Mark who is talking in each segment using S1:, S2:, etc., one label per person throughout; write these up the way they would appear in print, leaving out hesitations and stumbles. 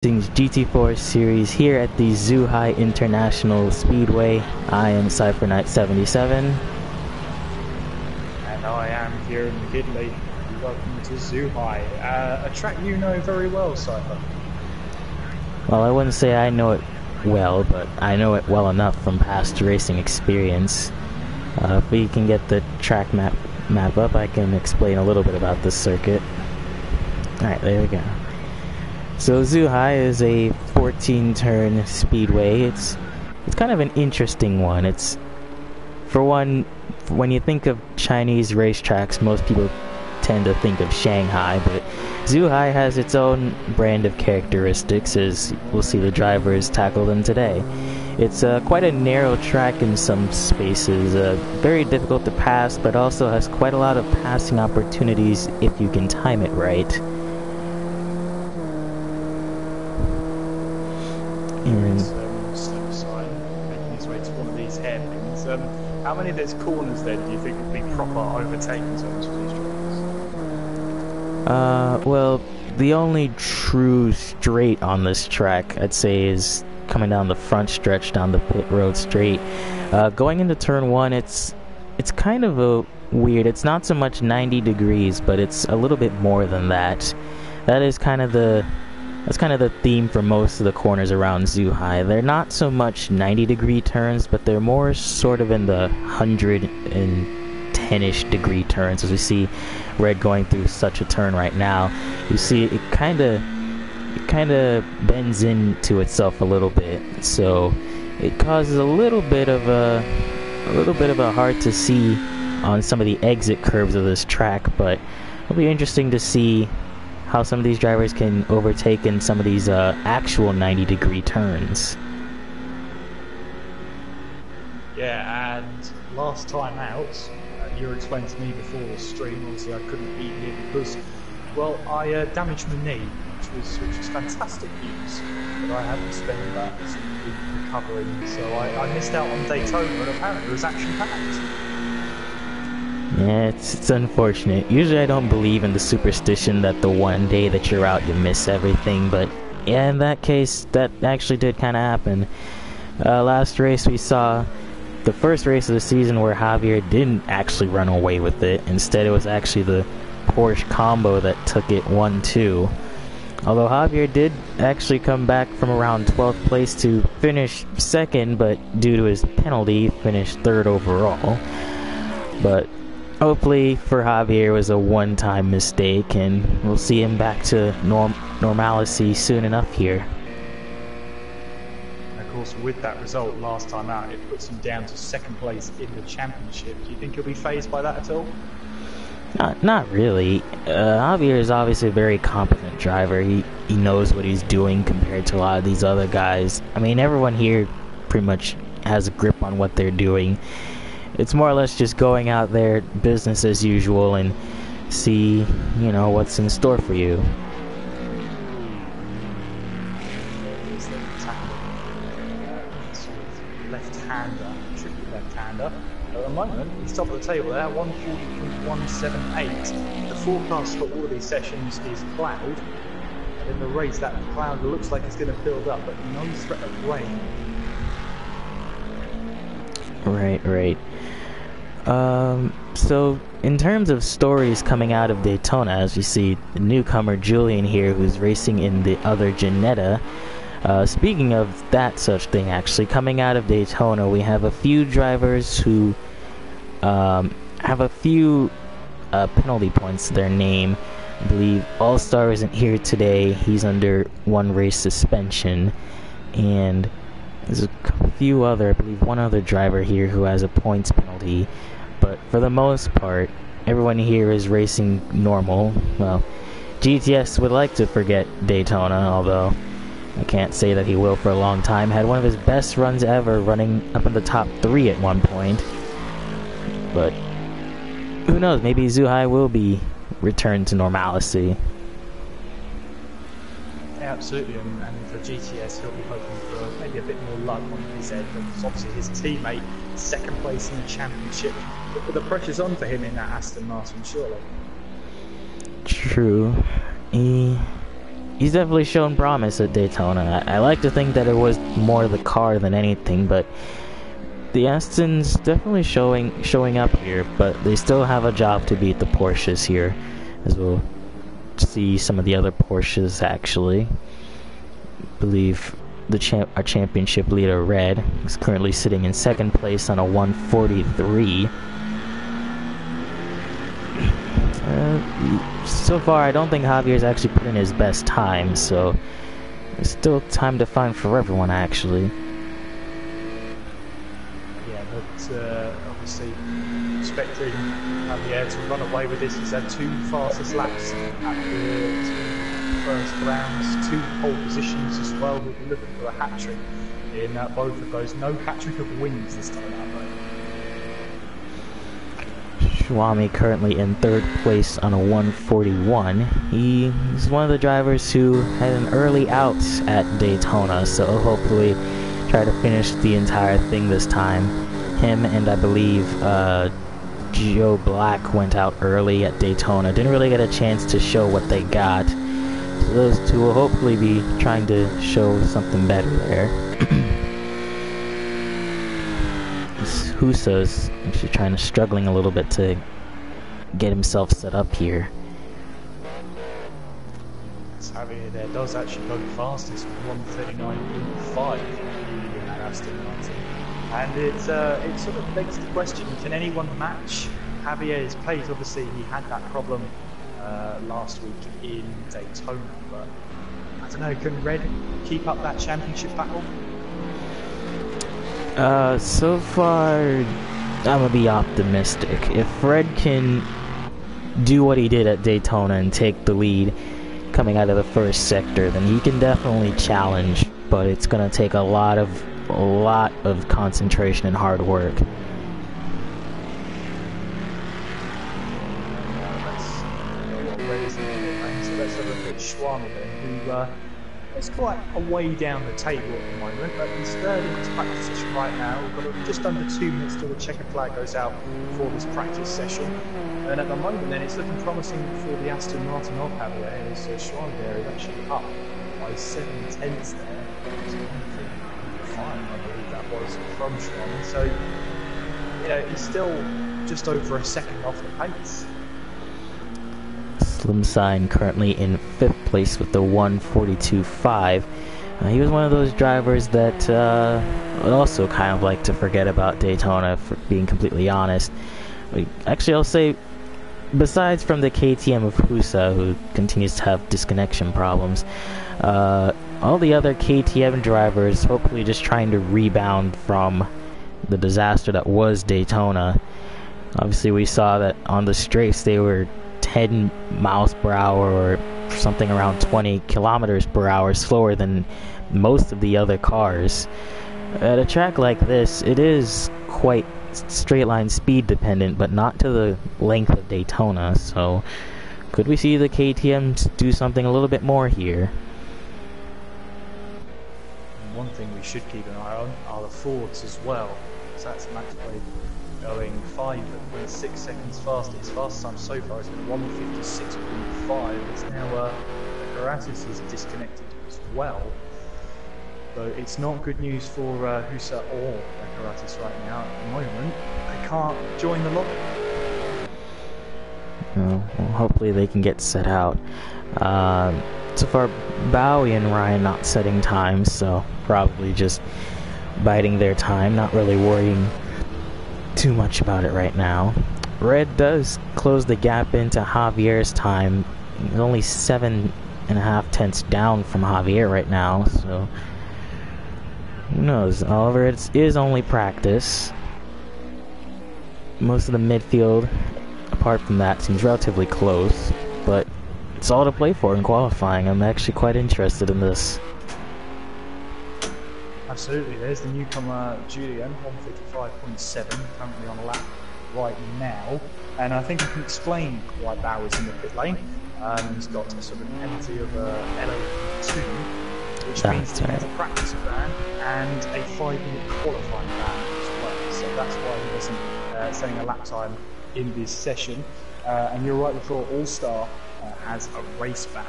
S1: GT4 series here at the Zhuhai International Speedway. I am CypherKnight77.
S2: And I am Kieran McGidley. Welcome to Zhuhai, a track you know very well, Cypher.
S1: Well, I wouldn't say I know it well, but I know it well enough from past racing experience. If we can get the track map up, I can explain a little bit about this circuit. Alright, there we go. So Zhuhai is a 14-turn speedway. It's kind of an interesting one. It's, for one, when you think of Chinese racetracks, most people tend to think of Shanghai, but Zhuhai has its own brand of characteristics, as we'll see the drivers tackle them today. It's quite a narrow track in some spaces, very difficult to pass, but also has quite a lot of passing opportunities if you can time it right.
S2: Step aside, making his way to one of these hairpins. How many of those corners then do you think would be proper overtaking zones for these drivers?
S1: Well, the only true straight on this track, I'd say, is coming down the front stretch down the pit road straight. Going into turn one, it's kind of a weird. It's not so much 90 degrees, but it's a little bit more than that. That's kind of the theme for most of the corners around Zhuhai. They're not so much 90-degree turns, but they're more sort of in the 110-ish degree turns, as we see Red going through such a turn right now. You see it kind of bends into itself a little bit, so it causes a little bit of a hard to see on some of the exit curves of this track, but it'll be interesting to see how some of these drivers can overtake in some of these actual 90-degree turns.
S2: Yeah, and last time out, you explained to me before the stream, obviously I couldn't be here because, well, I damaged my knee, which was fantastic news, but I had to spend that week recovering, so I missed out on Daytona, and apparently it was action-packed.
S1: Yeah, it's unfortunate. Usually I don't believe in the superstition that the one day that you're out you miss everything, but yeah, in that case, that actually did kind of happen. Last race we saw the first race of the season where Javier didn't actually run away with it. Instead, it was actually the Porsche combo that took it 1-2. Although Javier did actually come back from around 12th place to finish second, but due to his penalty, finished third overall. But hopefully for Javier it was a one-time mistake, and we'll see him back to normalcy soon enough here.
S2: And of course, with that result last time out, it puts him down to second place in the championship. Do you think he'll be fazed by that at all?
S1: Not really. Javier is obviously a very competent driver. He knows what he's doing compared to a lot of these other guys. I mean, everyone here pretty much has a grip on what they're doing. It's more or less just going out there, business as usual, and see, you know, what's in store for you.
S2: Here's the tackle. Sort of left-hander, tricky left-hander. At the moment, he's top of the table there, 140.178. The forecast for all of these sessions is cloud. And in the race, that cloud looks like it's going to build up, but no threat of rain.
S1: Right. So in terms of stories coming out of Daytona, as you see the newcomer Julian here, who's racing in the other Ginetta. Speaking of that such thing, actually, coming out of Daytona, we have a few drivers who have a few penalty points to their name. I believe All-Star isn't here today. He's under one race suspension, and there's a few other, I believe one other driver here who has a points penalty, but for the most part, everyone here is racing normal. Well, GTS would like to forget Daytona, although I can't say that he will for a long time. Had one of his best runs ever, running up in the top 3 at one point, but who knows, maybe Zhuhai will be returned to normalcy.
S2: Absolutely, and for GTS, he'll be hoping for maybe a bit more luck on his end. Because obviously, his teammate, second place in the championship, but the pressure's on for him in that Aston Martin, surely.
S1: True. he's definitely shown promise at Daytona. I like to think that it was more the car than anything, but the Aston's definitely showing up here, but they still have a job to beat the Porsches here, as we'll see some of the other Porsches actually. I believe our championship leader, Red, is currently sitting in second place on a 143. So far, I don't think Javier's actually put in his best time, so there's still time to find for everyone, actually.
S2: Yeah, but obviously expecting Javier to run away with this. He's had 2 fastest laps at the first rounds, 2 pole positions as well. We'll be looking for a hat-trick in both of those. No hat-trick of wins this time out, though.
S1: Schwami currently in third place on a 141. He's one of the drivers who had an early out at Daytona, so hopefully try to finish the entire thing this time. Him and I believe Joe Black went out early at Daytona. Didn't really get a chance to show what they got. So those two will hopefully be trying to show something better there. Husa's actually struggling a little bit to get himself set up here.
S2: Javier there does actually go fastest with 139.5 in that Aston Martin. And it sort of begs the question, can anyone match Javier's pace? Obviously he had that problem last week in Daytona, but I don't know, can Red keep up that championship battle?
S1: So far, I'm gonna be optimistic. If Fred can do what he did at Daytona and take the lead coming out of the first sector, then he can definitely challenge, but it's gonna take a lot of concentration and hard work.
S2: So let's have a look at Schwami then, who is quite a way down the table at the moment, but he's third in his practice session right now. We've got just under 2 minutes till the checker flag goes out for this practice session. And at the moment then, it's looking promising for the Aston Martin of Javier, as Schwami there is actually up by 7/10 there. So 1:35, I believe that was from Schwami. So, you know, he's still just over a second off the pace.
S1: Slim Sign currently in 5th place with the 142.5. He was one of those drivers that would also kind of like to forget about Daytona, for being completely honest. Actually, I'll say, besides from the KTM of Husa, who continues to have disconnection problems, all the other KTM drivers hopefully just trying to rebound from the disaster that was Daytona. Obviously, we saw that on the straights they were 10 miles per hour or something around 20 kilometers per hour slower than most of the other cars. At a track like this, it is quite straight line speed dependent, but not to the length of Daytona, so could we see the KTM do something a little bit more here?
S2: One thing we should keep an eye on are the Fords as well. So that's Max Wade going 5.6 seconds fast. His fastest time so far has been 1:56.5. It's now Karatis is disconnected as well. So it's not good news for Husa or Karatis right now. At the moment, they can't join the lobby.
S1: Well, hopefully they can get set out. So far, Bowie and Ryan not setting times, so probably just biding their time, not really worrying too much about it right now. Red does close the gap into Javier's time. He's only 7.5 tenths down from Javier right now, so who knows. However, it is only practice. Most of the midfield, apart from that, seems relatively close, but it's all to play for in qualifying. I'm actually quite interested in this.
S2: Absolutely, there's the newcomer Julian, 155.7, currently on a lap right now. And I think I can explain why Bauer's in the pit lane. He's got a sort of penalty of LO2, which means he has a practice ban and a 5-minute qualifying ban as well. So that's why he wasn't setting a lap time in this session. And you're right, we thought All-Star has a race ban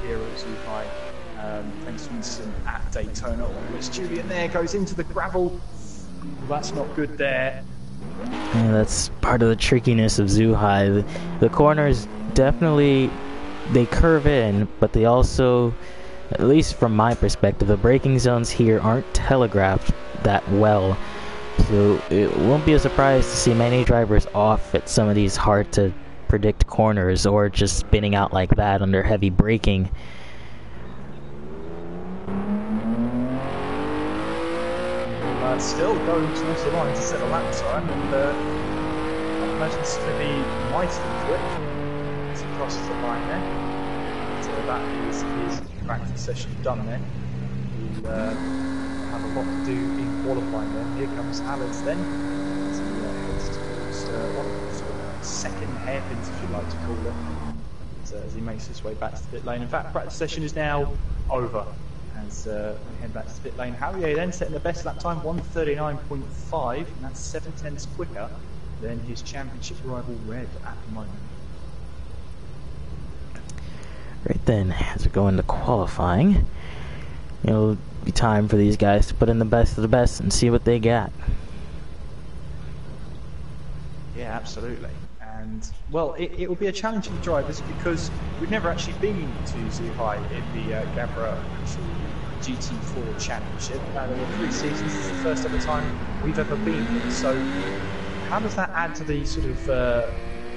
S2: here at Zhuhai. Thanks to incident at Daytona, which Julian there goes into the gravel. Well, that's not good there.
S1: Yeah, that's part of the trickiness of Zhuhai. The corners definitely, they curve in, but they also, at least from my perspective, the braking zones here aren't telegraphed that well. So it won't be a surprise to see many drivers off at some of these hard to predict corners, or just spinning out like that under heavy braking.
S2: Still going towards the line to set a lap time, and I imagine it's going to be mightily quick as he crosses the line there. So that is his practice session done there. He'll have a lot to do in qualifying then. Here comes Alex then, as he heads towards one of the sort of second hairpins, if you like to call it, as he makes his way back to the pit lane. In fact, practice session is now over. As we head back to the pit lane, Javier then setting the best lap time, 1:39.5, and that's 7/10 quicker than his championship rival Red at the moment.
S1: Right then, as we go into qualifying, it'll be time for these guys to put in the best of the best and see what they got.
S2: Yeah, absolutely. And, well, it will be a challenge for the drivers because we've never actually been to Zhuhai in the Gavra GT4 Championship. There were 3 seasons, this is the first ever time we've ever been here. So, how does that add to the sort of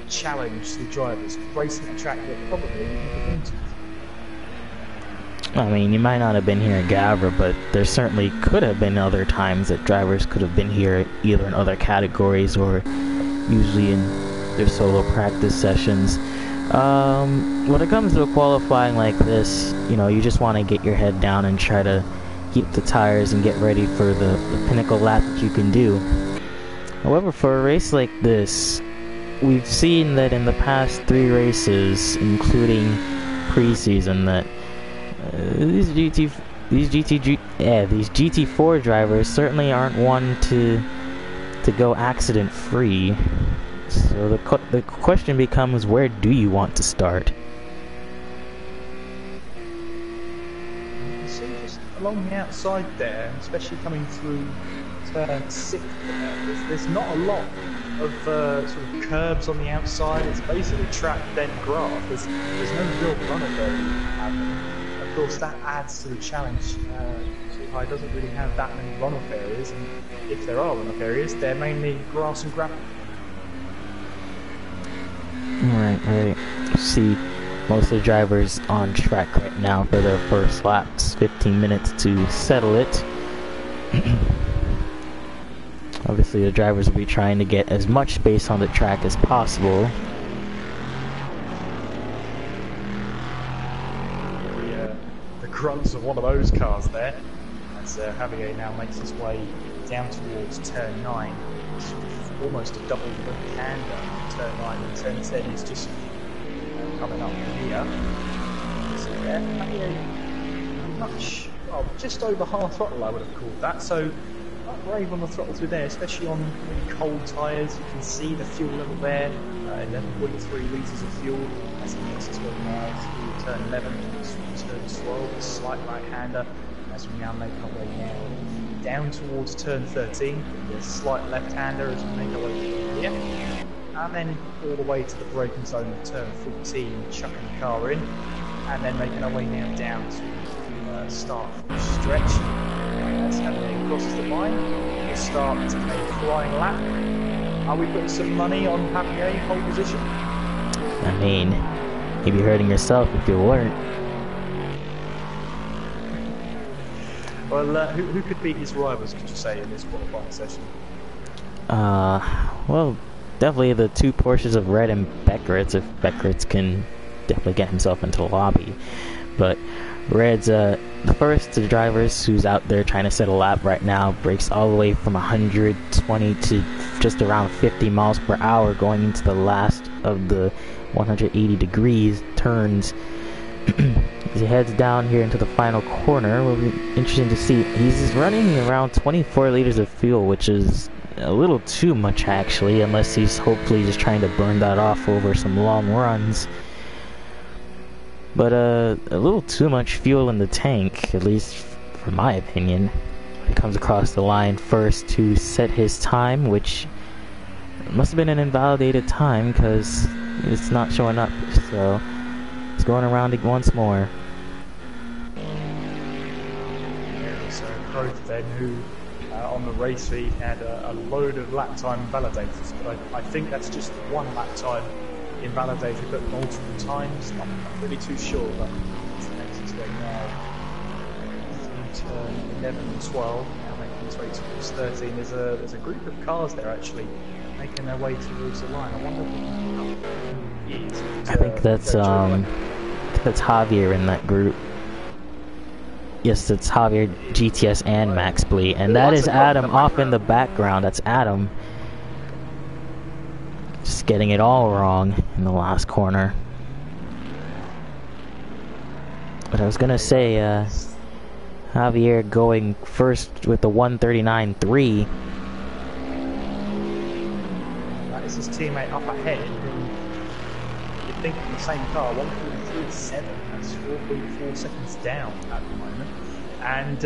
S2: challenge to the drivers, racing a track that probably we've never been to?
S1: I mean, you might not have been here in Gavra, but there certainly could have been other times that drivers could have been here, either in other categories or usually in their solo practice sessions. When it comes to a qualifying like this, you know, you just want to get your head down and try to heat the tires and get ready for the pinnacle lap that you can do. However, for a race like this, we've seen that in the past 3 races, including preseason, that these GT4 drivers certainly aren't one to go accident free. So the question becomes, where do you want to start?
S2: You can see just along the outside there, especially coming through turn 6 there's not a lot of sort of curbs on the outside. It's basically track then grass. There's no real runner there. Of course, that adds to the challenge. Zhuhai doesn't really have that many runoff areas, and if there are runoff areas, they're mainly grass and gravel.
S1: Right. See most of the drivers on track right now for their first laps. 15 minutes to settle it. Obviously, the drivers will be trying to get as much space on the track as possible.
S2: The grunts of one of those cars there, as Javier now makes his way down towards turn 9. It's almost a double left-hander. Turn 9 and turn 10 is just coming up here. So there, Javier much, well, just over half throttle I would have called that, so not brave on the throttle through there, especially on really cold tyres. You can see the fuel level there, 11.3 litres of fuel as he makes his way now through turn 11 to turn 12, a slight right-hander as we now make our way now down towards turn 13, with a slight left-hander as we make our way here, and then all the way to the braking zone of turn 14, chucking the car in, and then making our way now down to the start stretch. As Javier crosses the line, we'll start a flying lap. Are we putting some money on Javier pole position?
S1: I mean, you'd be hurting yourself if you weren't.
S2: Well, who could be his rivals, could you say, in this qualifying session?
S1: Well, definitely the 2 Porsches of Red and Beckeritz, if Beckeritz can definitely get himself into the lobby. But Red's the first of the drivers who's out there trying to set a lap right now, breaks all the way from 120 to just around 50 miles per hour going into the last of the 180 degrees turns. As he heads down here into the final corner, will be interesting to see. He's running around 24 liters of fuel, which is a little too much actually, unless he's hopefully just trying to burn that off over some long runs. But a little too much fuel in the tank, at least for my opinion. He comes across the line first to set his time, which must have been an invalidated time because it's not showing up. So it's going around it once more.
S2: So Growth then, who on the race feed had a load of lap time validators, but I think that's just one lap time invalidated, but multiple times. I'm not really too sure, but it's the next way now. Through turn 11 and 12, now making its way towards 13. There's a group of cars there actually making their way towards the line. I wonder who it is.
S1: I think that's Javier in that group. Yes, it's Javier, GTS, and Max Blee, and that is Adam off in the background. That's Adam. Just getting it all wrong in the last corner. But I was gonna say, Javier going first with the 139.3.
S2: That is his teammate up ahead. You'd think in the same car, 143.7. That's 4.4 seconds down at the moment. And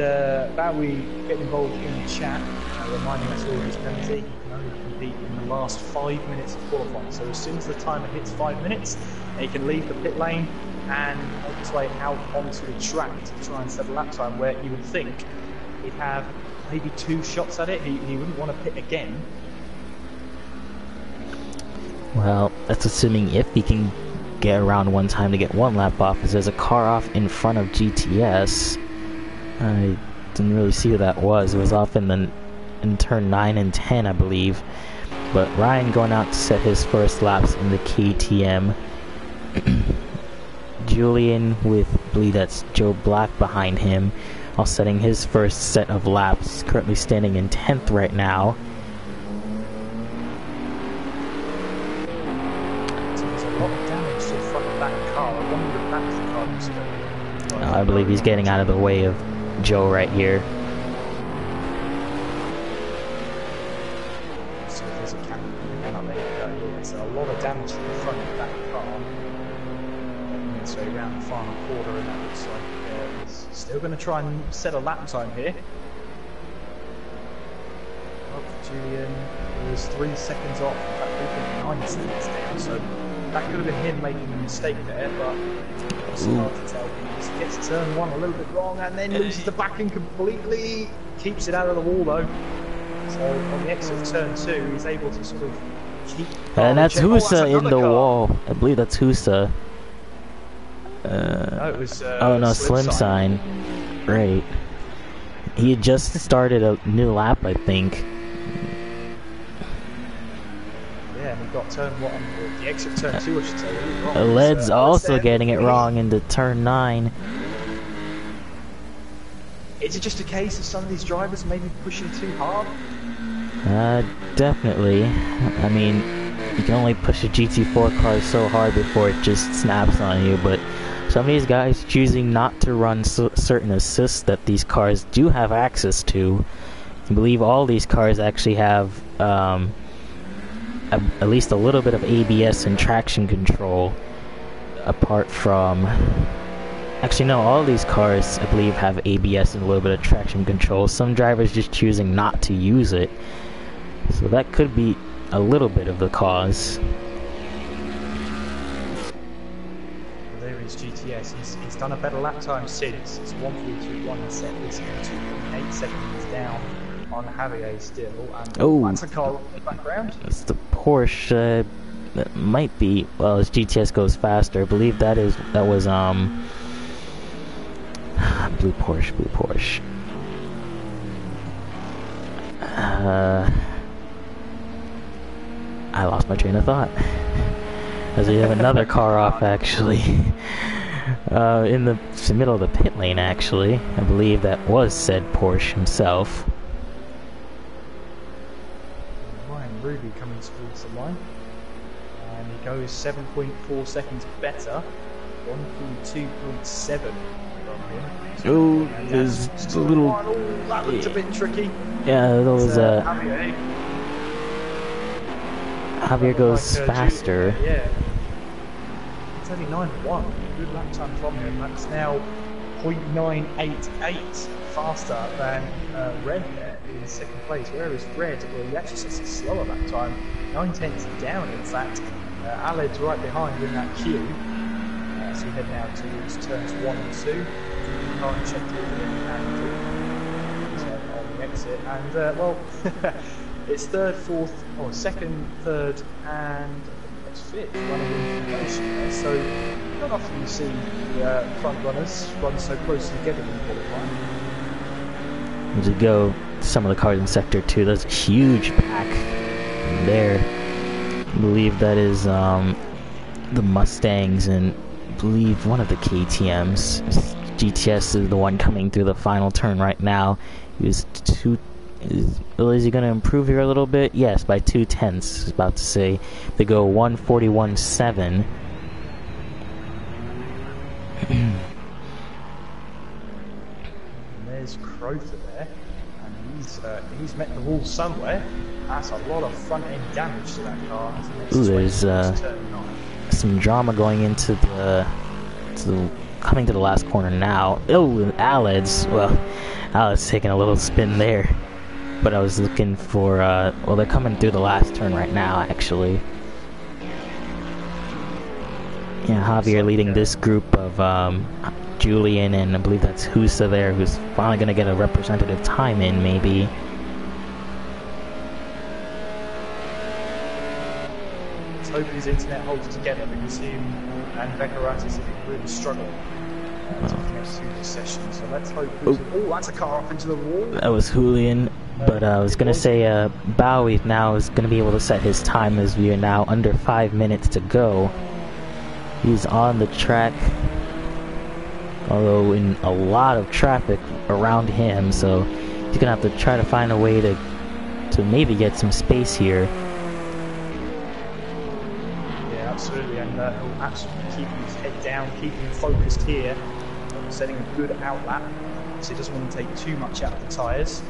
S2: Bowie getting involved in the chat, reminding us all of his penalty. He can only compete in the last 5 minutes of qualifying. So as soon as the timer hits 5 minutes, he can leave the pit lane and make his way out onto the track to try and set a lap time, where you would think he'd have maybe 2 shots at it. He wouldn't want to pit again.
S1: Well, that's assuming if he can get around one time to get 1 lap off, because there's a car off in front of GTS. I didn't really see who that was. It was off in turn 9 and 10, I believe. But Ryan going out to set his first laps in the KTM. Julian with, I believe that's Joe Black behind him, all setting his first set of laps. He's currently standing in 10th right now.
S2: So there's a lot of damage to the front of that car. I wonder if that's the car who's going to...
S1: I believe he's getting out of the way of Joe right here.
S2: So there's a camera up there. Yeah, so a lot of damage to the front of that car. So around the final quarter, and that looks like he's still going to try and set a lap time here. Oh, Julian was 3 seconds off. In fact, 3.9 seconds down. So that could have been him making a mistake there, but it's hard to tell. He just gets turn 1 a little bit wrong and then loses the backing completely. Keeps it out of the wall though. So on the exit of turn 2, he's able to sort of keep.
S1: And that's Husa in the wall. I believe that's Husa.
S2: No, it was.
S1: Oh no, Slim Sign. Right. He had just started a new lap, I think.
S2: Yeah, and he got turn 1, or the exit of turn 2, I should say. Wrong.
S1: Led's also getting it wrong into turn 9.
S2: Is it just a case of some of these drivers maybe pushing too hard?
S1: Definitely. I mean, you can only push a GT4 car so hard before it just snaps on you, but some of these guys choosing not to run certain assists that these cars do have access to. I believe all these cars actually have at least a little bit of ABS and traction control, apart from... Actually, no, all these cars, I believe, have ABS and a little bit of traction control. Some drivers just choosing not to use it. So that could be a little bit of the cause.
S2: Well, there is GTS. He's done a better lap time since. It's 1:42.1 set. This 2.8 seconds down on Javier still. And that's a car in the background.
S1: It's the Porsche. That might be. Well, as GTS goes faster, I believe that was blue Porsche. I lost my train of thought. As we have another car off, actually. In the middle of the pit lane, actually. I believe that was said Porsche himself.
S2: Ryan Ruby coming towards the line. And he goes 7.4 seconds better. 1.2.7.
S1: Oh, there's a little...
S2: that looked a bit tricky.
S1: Yeah, that was Javier goes faster.
S2: Yeah. That's only 9.1. Good lap time from him. That's now 0.988 faster than Red there in second place. Whereas Red, well, he actually sets a slower lap time, 9/10 down in fact. Aled's right behind in that queue. So we head now towards turns 1 and 2. Can't check it in so on the exit. And well, it's third, fourth, or second, third, and it's fifth running in formation there. So not often you see the front runners run so close together in qualifying.
S1: As we go, some of the cars in Sector 2, there's a huge pack there. I believe that is the Mustangs and I believe one of the KTMs. GTS is the one coming through the final turn right now. Is he going to improve here a little bit? Yes, by 0.2. I was about to say. They go 141.7.
S2: There's Crowther there, and he's met the wall somewhere. That's a lot of front end damage to that car.
S1: Ooh, there's some drama going into coming to the last corner now. Oh, Aled's, well, Aled's taking a little spin there. But I was looking for, well, they're coming through the last turn right now, actually. Yeah, Javier leading this group of Julian, and I believe that's Husa there, who's finally going to get a representative time in, maybe.
S2: Let's hope his internet holds together, because him and Vecaratis have really struggled to connect through this session. So let's hope. Oh, that's a car off into the wall.
S1: That was Julian. But I was going to say Bowie now is going to be able to set his time as we are now under 5 minutes to go. He's on the track, although in a lot of traffic around him, so he's going to have to try to find a way to maybe get some space here.
S2: Yeah, absolutely, and he'll absolutely keep his head down, keeping him focused here, setting a good outlap, so he doesn't want to take too much out of the tyres.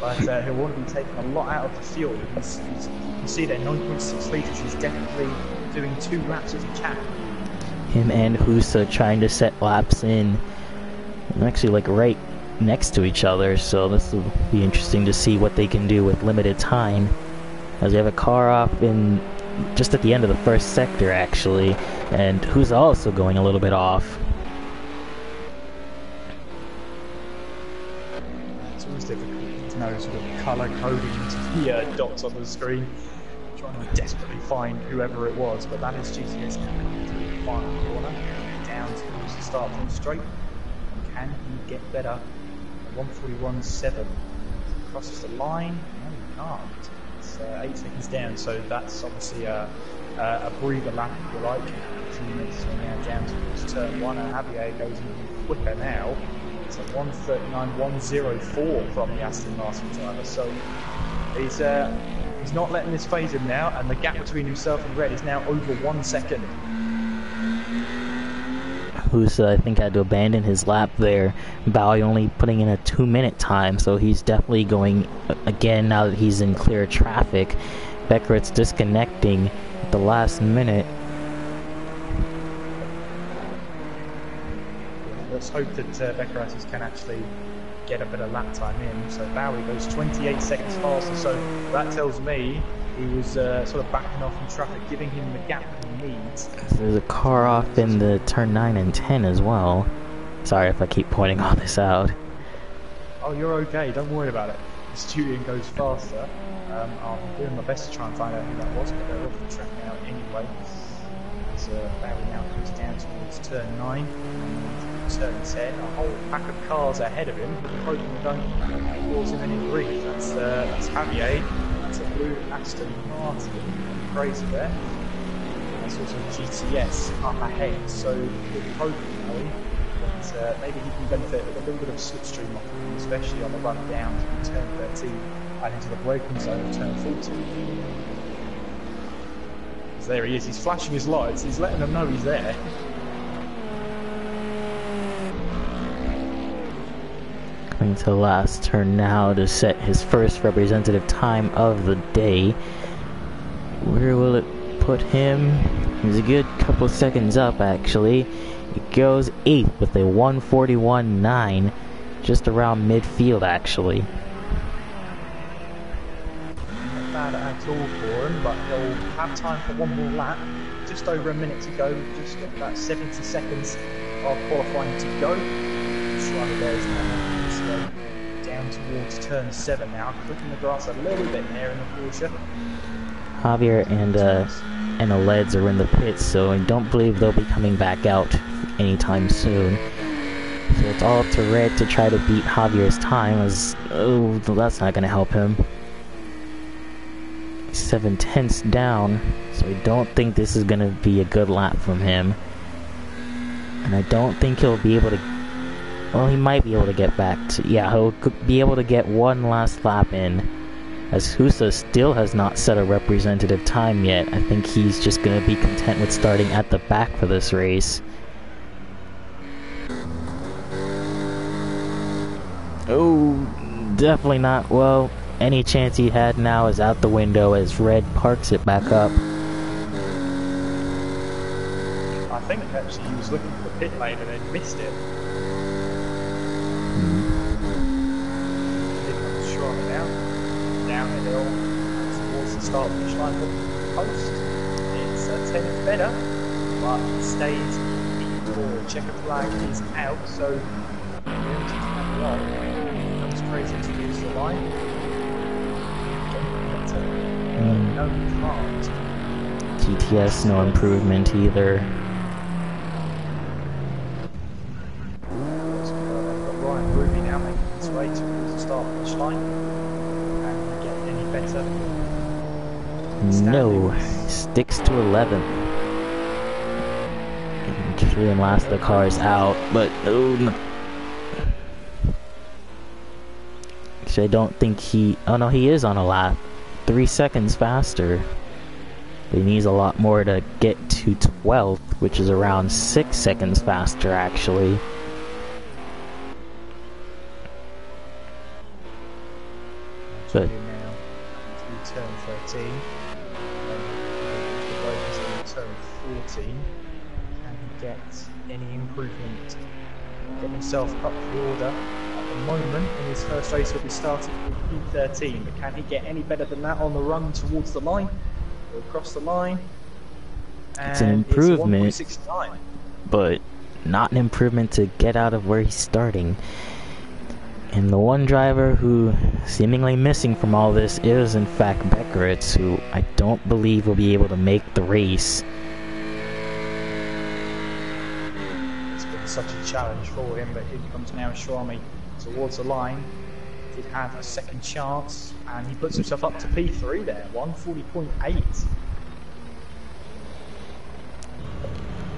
S2: But he'll want to be taking a lot out of the fuel. You can see that 9.6 litres, he's definitely doing 2 laps if he can.
S1: Him and Husa trying to set laps in, actually like right next to each other, so this will be interesting to see what they can do with limited time. As they have a car off in just at the end of the first sector actually, and Husa also going a little bit off.
S2: It's always difficult to know sort of colour coding into the dots on the screen. Trying to desperately find whoever it was, but that is GTS coming through the final corner, down towards the start from straight. And can he get better? 141.7 crosses the line. No, he can't. It's 8 seconds down, so that's obviously a breather lap, if you like. 2 minutes now down towards turn 1, and Javier goes even quicker now. It's a 139.104 from the Aston Martin driver, so he's not letting this phase him now, and the gap between himself and Red is now over 1 second.
S1: Husa, I think, had to abandon his lap there. Bowie only putting in a 2-minute time, so he's definitely going again now that he's in clear traffic. Beckerett's disconnecting at the last minute.
S2: Let's hope that Beckeratis can actually get a bit of lap time in. So Bowie goes 28 seconds faster, so that tells me he was sort of backing off in traffic, giving him the gap that he needs.
S1: There's a car off in the turn 9 and 10 as well. Sorry if I keep pointing all this out.
S2: Oh, you're okay, don't worry about it. As Julian goes faster, I'm doing my best to try and find out who that was, but they're off the track now anyway. As Bowie now comes down towards turn 9 and turn 10. A whole pack of cars ahead of him, hoping we don't cause him any grief. That's Javier. That's a blue Aston Martin. Crazy there. That's also GTS up ahead. So we're hoping, that maybe he can benefit with a little bit of slipstream off him, especially on the run down to turn 13 and into the braking zone of turn 14. Because there he is. He's flashing his lights. He's letting them know he's there.
S1: Coming to the last turn now to set his first representative time of the day. Where will it put him, he's a good couple seconds up actually. He goes 8th with a 1:41.9, just around midfield actually.
S2: Not bad at all for him, but he'll have time for one more lap. Just over a minute to go, we've just got about 70 seconds of qualifying to go. Slightly there's now down towards turn 7 now, clicking the grass a little bit there in the Porsche.
S1: Javier and Aleds are in the pits, so I don't believe they'll be coming back out anytime soon. So it's all up to Red to try to beat Javier's time, as that's not going to help him. 7/10 down, so I don't think this is going to be a good lap from him. And I don't think he'll be able to... Well, he might be able to get back to... Yeah, he'll be able to get one last lap in, as Husa still has not set a representative time yet. I think he's just going to be content with starting at the back for this race. Oh, definitely not. Well, any chance he had now is out the window as Red parks it back up.
S2: I think actually he was looking for the pit lane and then missed it. Down the hill towards the start finish line for the post. It's a 10th better, but it stays P4. Checker flag is out, so comes crazy towards the line. No, he can't.
S1: GTS, no improvement either.
S2: Ryan Ruby now making his way towards the start finish line. Better.
S1: No, sticks to 11th. And last the car's out, but no. Actually, I don't think he... Oh no, he is on a lap. 3 seconds faster. But he needs a lot more to get to 12th, which is around 6 seconds faster actually. But
S2: turn 13, and turn 14. Can he get any improvement? Get himself up the order. At the moment, in his first race, he'll be starting with P13. But can he get any better than that on the run towards the line? Or across the line? And
S1: it's an improvement,
S2: it's 1.69.
S1: but not an improvement to get out of where he's starting. And the one driver who seemingly missing from all this is in fact Beckeritz, who I don't believe will be able to make the race.
S2: It's been such a challenge for him, but here comes now Schwami towards the line. Did have a second chance, and he puts himself up to P3 there, 140.8.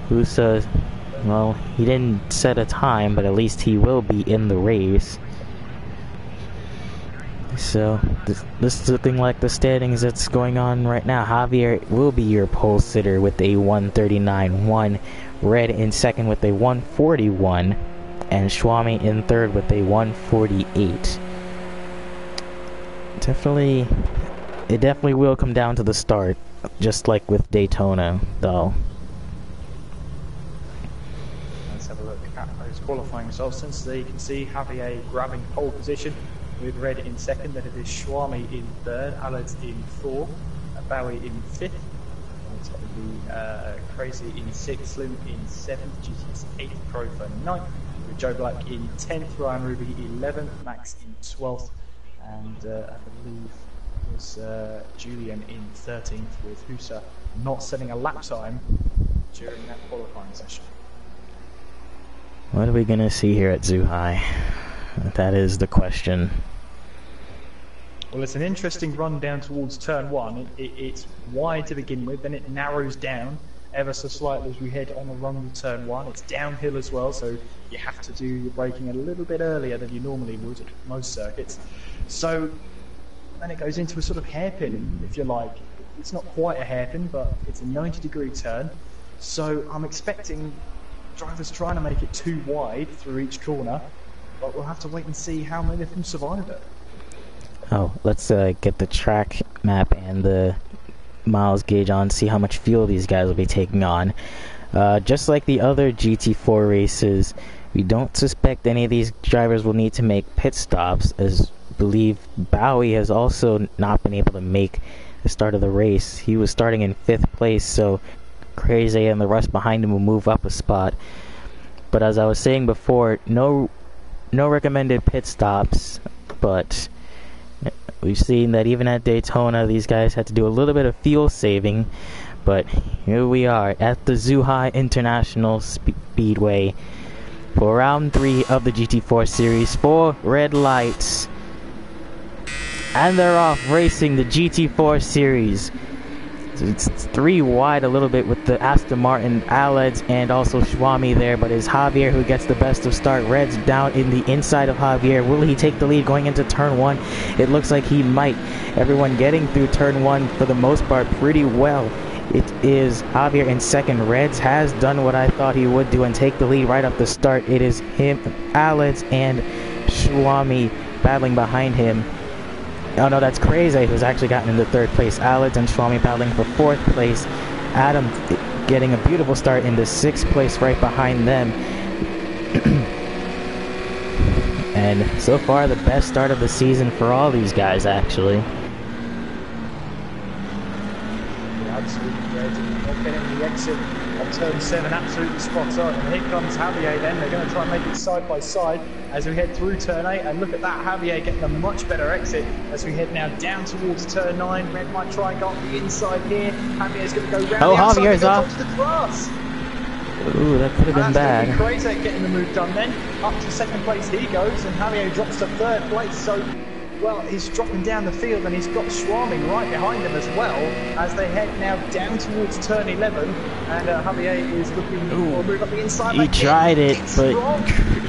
S1: Husa, well, he didn't set a time, but at least he will be in the race. So, this is the thing like the standings that's going on right now. Javier will be your pole sitter with a 139.1, Red in second with a 141, and Schwami in third with a 148. It definitely will come down to the start, just like with Daytona, though.
S2: Let's have a look at those qualifying results. Since you can see Javier grabbing pole position, with Red in second, then it is Schwami in third, Aled in fourth, Bowie in fifth, and it's going to be Crazy in sixth, Slim in seventh, GTS 8th, Pro for ninth, with Joe Black in 10th, Ryan Ruby 11th, Max in 12th, and I believe it was Julian in 13th, with Husa not setting a lap time during that qualifying session.
S1: What are we going to see here at Zhuhai? That is the question.
S2: Well, it's an interesting run down towards turn 1. It's wide to begin with, then it narrows down ever so slightly as we head on the run to turn 1. It's downhill as well, so you have to do your braking a little bit earlier than you normally would at most circuits. So then it goes into a sort of hairpin, if you like. It's not quite a hairpin, but it's a 90-degree turn. So I'm expecting drivers trying to make it too wide through each corner. But we'll have to wait and see how many of them survive it.
S1: Oh, let's get the track map and the miles gauge on, see how much fuel these guys will be taking on. Just like the other GT4 races, we don't suspect any of these drivers will need to make pit stops, as I believe Bowie has also not been able to make the start of the race. He was starting in 5th place, so Crazy and the rest behind him will move up a spot. But as I was saying before, no recommended pit stops, but we've seen that even at Daytona, these guys had to do a little bit of fuel saving. But here we are at the Zhuhai International Speedway for round 3 of the GT4 Series. 4 red lights. And they're off racing the GT4 Series. So it's 3 wide a little bit with the Aston Martin, Aleds, and also Schwami there, but it's Javier who gets the best of start. Red's down in the inside of Javier. Will he take the lead going into turn 1? It looks like he might. Everyone getting through turn 1 for the most part pretty well. It is Javier in second. Reds has done what I thought he would do and take the lead right off the start. It is him, Aleds, and Schwami battling behind him. Oh no, that's Crazy who's actually gotten into 3rd place. Aleds and Schwami battling for 4th place. Adam getting a beautiful start into 6th place right behind them. And so far the best start of the season for all these guys, actually.
S2: Absolutely great. Not getting the exit of turn 7 absolutely spot on. And here comes Javier then. They're going to try and make it side by side as we head through turn 8. And look at that, Javier getting a much better exit as we head now down towards turn 9. Red might try and go on the inside here. Javier's going to go round the outside.
S1: Javier's off.
S2: Onto the grass.
S1: Ooh, that could have been bad.
S2: Crazy getting the move done then. Up to 2nd place he goes, and Javier drops to 3rd place. So, well, he's dropping down the field, and he's got Schwami right behind him as well as they head now down towards turn 11. And Javier is looking to move up the inside.
S1: He tried it, but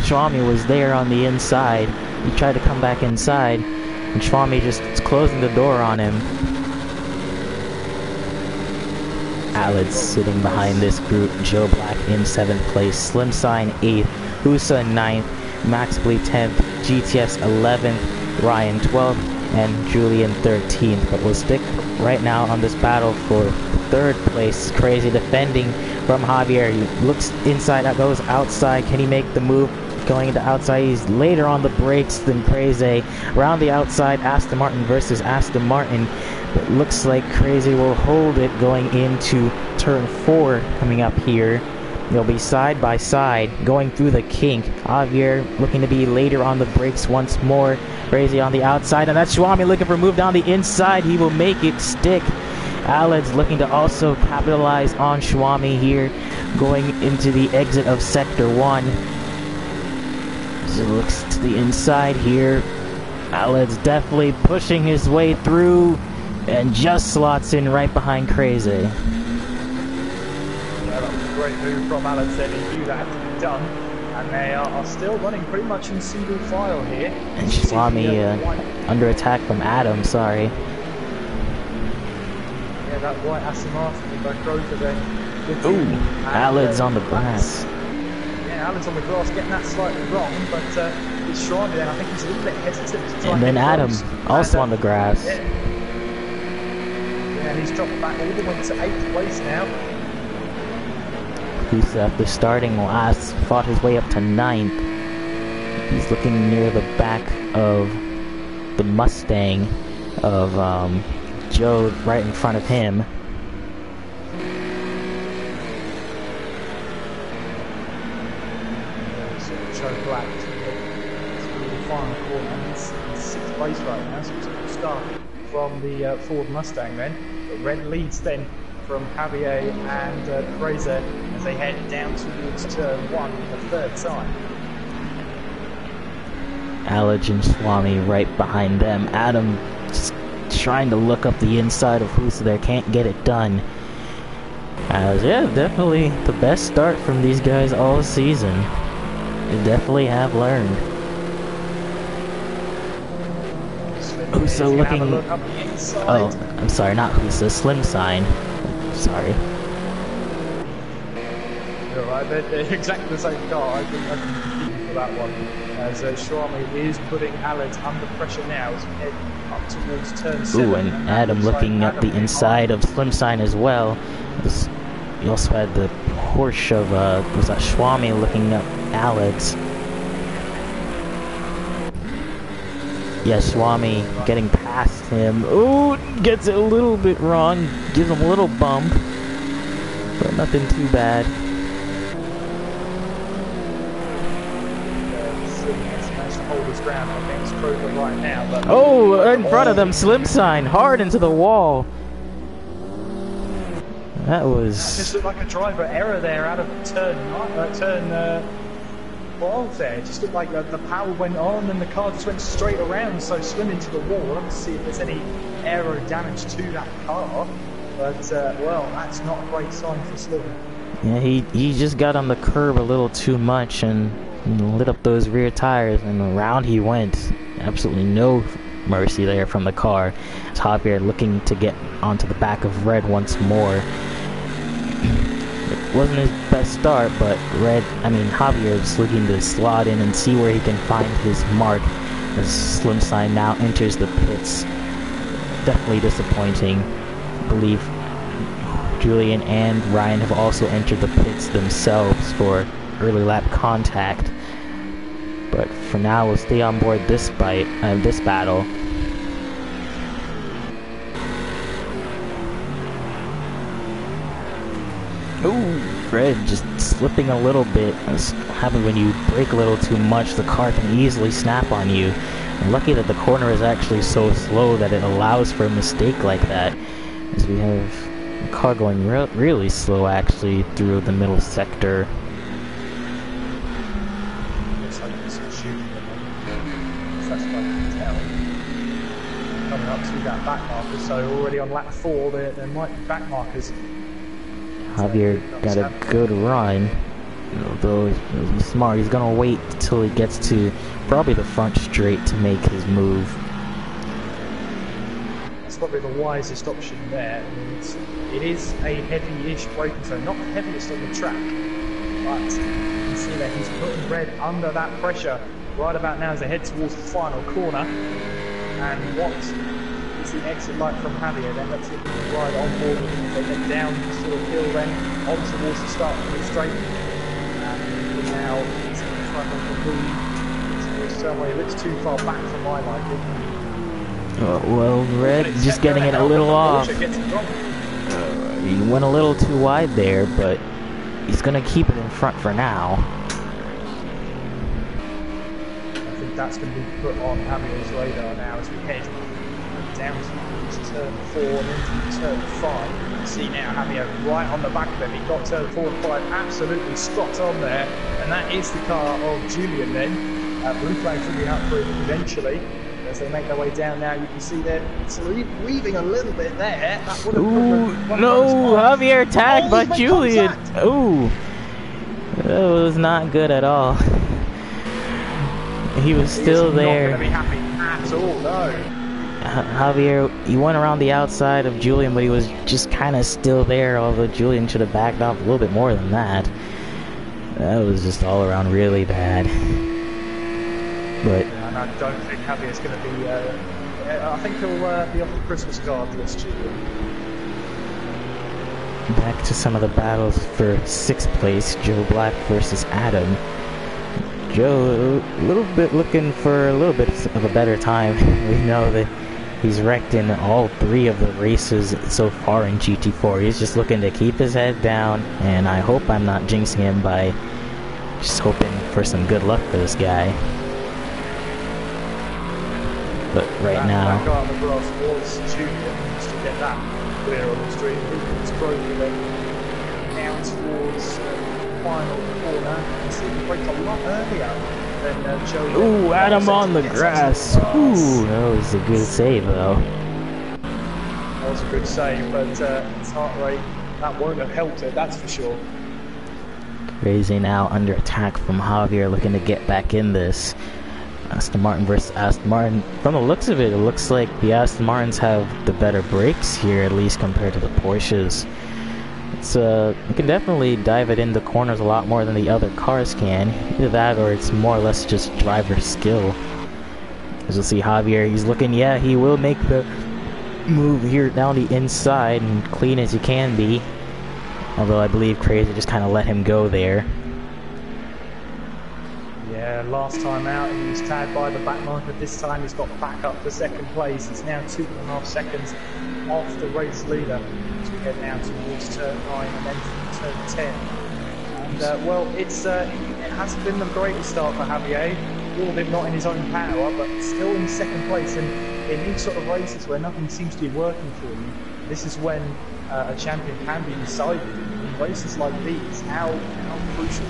S1: Schwami was there on the inside. He tried to come back inside, and Schwami just closing the door on him. Aleds sitting behind this group. Joe Black in 7th place. Slim Sign 8th. Husa 9th. Max Blee 10th. GTS 11th. Ryan 12th. And Julian 13th. But we'll stick right now on this battle for 3rd place. Crazy defending from Javier. He looks inside, goes outside. Can he make the move? Going into outside. He's later on the brakes than Crazy. Around the outside, Aston Martin versus Aston Martin. It looks like Crazy will hold it going into turn 4 coming up here. They'll be side by side going through the kink. Javier looking to be later on the brakes once more. Crazy on the outside, and that's Schwami looking for a move down the inside. He will make it stick. Aleds looking to also capitalize on Schwami here going into the exit of Sector 1. As it looks to the inside here. Aleds definitely pushing his way through and just slots in right behind Crazy.
S2: Yeah, that was a great move from Aleds then. He knew that had to be done. And they are still running pretty much in single file here.
S1: And Schwami under attack from Adam, sorry.
S2: Yeah, that white Aston Martin with that Grover then.
S1: Ooh, Aleds on the grass.
S2: Yeah, Aleds on the grass, getting that slightly wrong, but it's Schwami then. I think he's a little bit hesitant to try
S1: and then Adam also on the grass.
S2: Yeah, and he's dropped back all the way to 8th place now.
S1: Who's after starting last, fought his way up to 9th. He's looking near the back of the Mustang of Joe right in front of him.
S2: So Joe Black through the final corner. He's in 6th place right now, so it's a good start from the Ford Mustang then. But Red leads then from Javier and Crazy as they head down towards turn 1 for the 3rd time.
S1: Aleds and Schwami right behind them. Adam just trying to look up the inside of Husa there, can't get it done. Yeah, definitely the best start from these guys all season. They definitely have learned. Husa looking... Oh, I'm sorry, not Husa, Slim Sign. Sorry.
S2: You're right, they're exactly the same car. I can that one. As Schwami is putting Alex under pressure now as we head up towards turn 7.
S1: Ooh, and Adam looking at the inside of Slimsign as well. You also had the Porsche of, was that Schwami looking at Alex. Yeah, Schwami getting past him. Ooh, gets it a little bit wrong. Gives him a little bump. But nothing too bad.
S2: Hold his ground against Kroger right now, but
S1: oh, in front of them, Slimsign, hard into the wall. That was...
S2: That just looked like a driver error there out of turn 12 there. It just looked like the power went on and the car just went straight around, so Slim into the wall. We'll have to see if there's any aero damage to that car. But, well, that's not a great sign for Slim.
S1: Yeah, he just got on the curb a little too much and lit up those rear tires, and around he went. Absolutely no mercy there from the car. As Javier looking to get onto the back of Red once more. It wasn't his best start, but Javier is looking to slot in and see where he can find his mark as Slimsign now enters the pits. Definitely disappointing. I believe Julian and Ryan have also entered the pits themselves for early lap contact. But for now, we'll stay on board this battle. Ooh, Fred just slipping a little bit. That's happens when you brake a little too much. The car can easily snap on you. And lucky that the corner is actually so slow that it allows for a mistake like that. As we have the car going really slow actually through the middle sector.
S2: Looks like it's shooting them. That's what I can tell. Coming up to that back marker, so already on lap 4 there might be back markers.
S1: Javier got a good run, although he's smart. He's gonna wait till he gets to probably the front straight to make his move.
S2: That's probably the wisest option there. It is a heavy-ish braking zone, not the heaviest on the track, but you can see that he's putting Red under that pressure right about now as they head towards the final corner. And what is the exit like from Javier? Then let's see if we can ride on board with him. They head down sort of hill then on towards the start of the straight. And now he's trying to move towards turn 1. He looks too far back for my liking.
S1: Well, Red just getting it a little off. He went a little too wide there, but he's going to keep it in front for now.
S2: I think that's going to be put on Javier's radar now as we head down towards turn 4 and into turn 5. You can see now Javier right on the back of him. He got turn 4 and 5 absolutely spot on there, and that is the car of Julian then. Blue flag should be out for him eventually. As they make their way down now, you can see they're weaving a little bit there. That would have
S1: ooh, no, Javier tagged by Julian. Contact. Ooh, that was not good at all. He was still there.
S2: Not going to be happy at all, no.
S1: Javier, he went around the outside of Julian, but he was just kind of still there, although Julian should have backed off a little bit more than that. That was just all around really bad. But
S2: yeah, and I don't think Javier's going to be... I think he'll be off the Christmas card list, Julian.
S1: Back to some of the battles for 6th place, Joe Black versus Adam. Joe, a little bit looking for a little bit of a better time. We know that he's wrecked in all 3 of the races so far in GT4. He's just looking to keep his head down, and I hope I'm not jinxing him by just hoping for some good luck for this guy. But right now...
S2: That guy on the grass was Julian, just to get that clear on the stream. It's broken now towards the final corner. You see he braked a lot earlier than Joe.
S1: Ooh, Adam on the grass. Ooh, that was a good save though.
S2: That was a good save, but his heart rate, that won't have helped it, that's for sure.
S1: Crazy now under attack from Javier, looking to get back in this. Aston Martin versus Aston Martin. From the looks of it, it looks like the Aston Martins have the better brakes here, at least compared to the Porsches. it's you can definitely dive it in the corners a lot more than the other cars can. Either that or it's more or less just driver skill. As you'll see, Javier, he's looking, yeah, he will make the move here down the inside and clean as he can be. Although I believe Crazy just kind of let him go there.
S2: Yeah, last time out he was tagged by the back marker. This time he's got back up for second place. It's now 2.5 seconds off the race leader as we head now towards turn 9 and then turn 10. And well, it hasn't been the greatest start for Javier. All of him not in his own power, but still in second place. And in these sort of races where nothing seems to be working for you, this is when a champion can be decided. In races like these, how crucial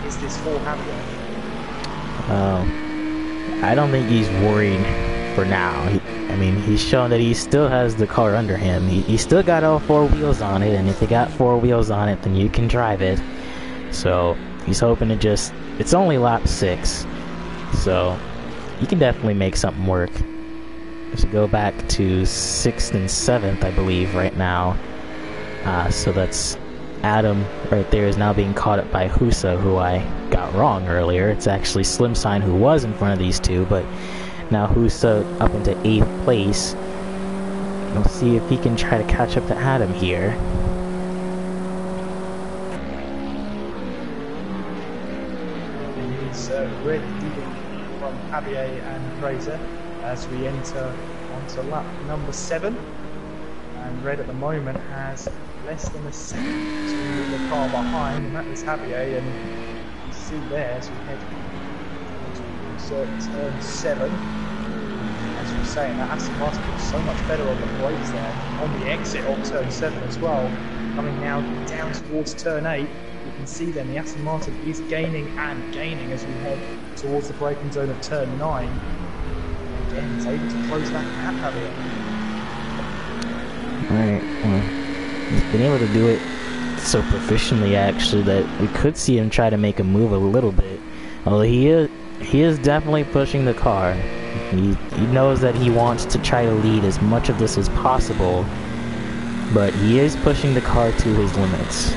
S2: is this for Javier?
S1: I don't think he's worried for now. I mean, he's shown that he still has the car under him. He still got all 4 wheels on it, and if you got 4 wheels on it, then you can drive it. So he's hoping to just... It's only lap 6, so you can definitely make something work. We should go back to 6th and 7th, I believe, right now. So that's... Adam right there is now being caught up by Husa, who I got wrong earlier. It's actually Slimsign who was in front of these two, but now Husa up into 8th place. We'll see if he can try to catch up to Adam here.
S2: He's red leading from Javier and Fraser as we enter onto lap number 7. And Red at the moment has less than a second to the car behind, and that is Javier, and you see there as we head towards turn 7. As you were saying, that Aston Martin looks so much better on the brakes there, on the exit of turn 7 as well. Coming now down towards turn 8, you can see then the Aston Martin is gaining and gaining as we head towards the braking zone of turn 9. And again, he's able to close that gap, Javier.
S1: Alright, well, he's been able to do it so proficiently actually that we could see him try to make a move a little bit. Although he is definitely pushing the car. He knows that he wants to try to lead as much of this as possible, but he is pushing the car to his limits.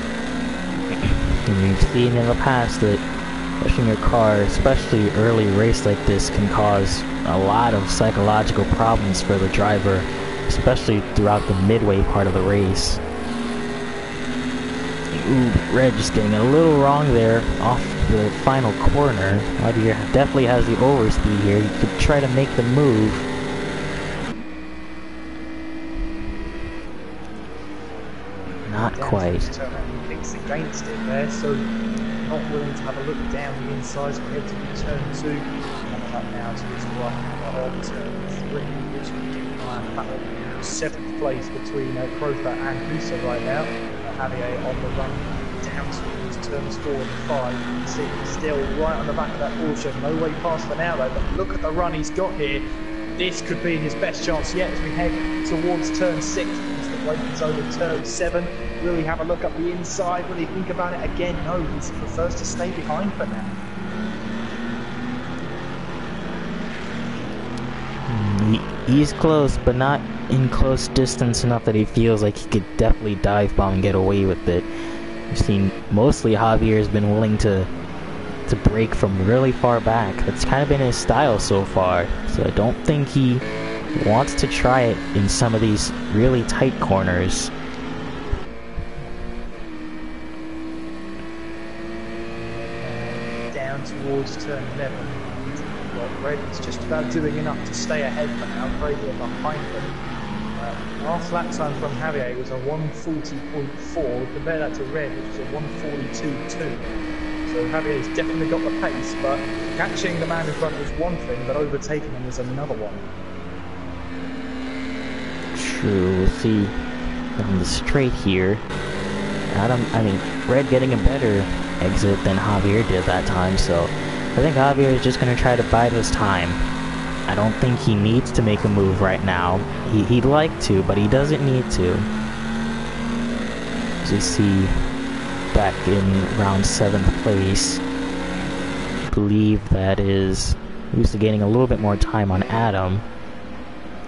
S1: And we've seen in the past that pushing your car, especially early race like this, can cause a lot of psychological problems for the driver, especially throughout the midway part of the race. Ooh, Red just getting a little wrong there off the final corner. Javier definitely has the overspeed here. He could try to make the move. Not quite.
S2: Thinks against it there, so not willing to have a look down the inside. So we head to turn 2. Coming up now to his right on turn 3, which we keep an eye on the battle. 7th place between Crofa and Husa right now. Javier on the run down towards turns 4 and 5. You can see he's still right on the back of that Porsche. No way past for now though, but look at the run he's got here. This could be his best chance yet as we head towards turn 6. It's the braking zone of turn 7. Will he have a look up the inside? Will he think about it again? No, he prefers to stay behind for now.
S1: He's close, but not in close distance enough that he feels like he could definitely dive bomb and get away with it. We've seen mostly Javier has been willing to break from really far back. That's kind of been his style so far. So I don't think he wants to try it in some of these really tight corners.
S2: Down towards turn 11. Red is just about doing enough to stay ahead for now. Brady behind them. Last lap time from Javier was a 140.4. Compare that to Red, which is a 142.2. So Javier's definitely got the pace, but catching the man in front is one thing, but overtaking him is another one.
S1: True, we'll see on the straight here. Red getting a better exit than Javier did that time, so I think Javier is just going to try to bide his time. I don't think he needs to make a move right now. He'd like to, but he doesn't need to. As you see, back in round 7th place, I believe that is who's gaining a little bit more time on Adam.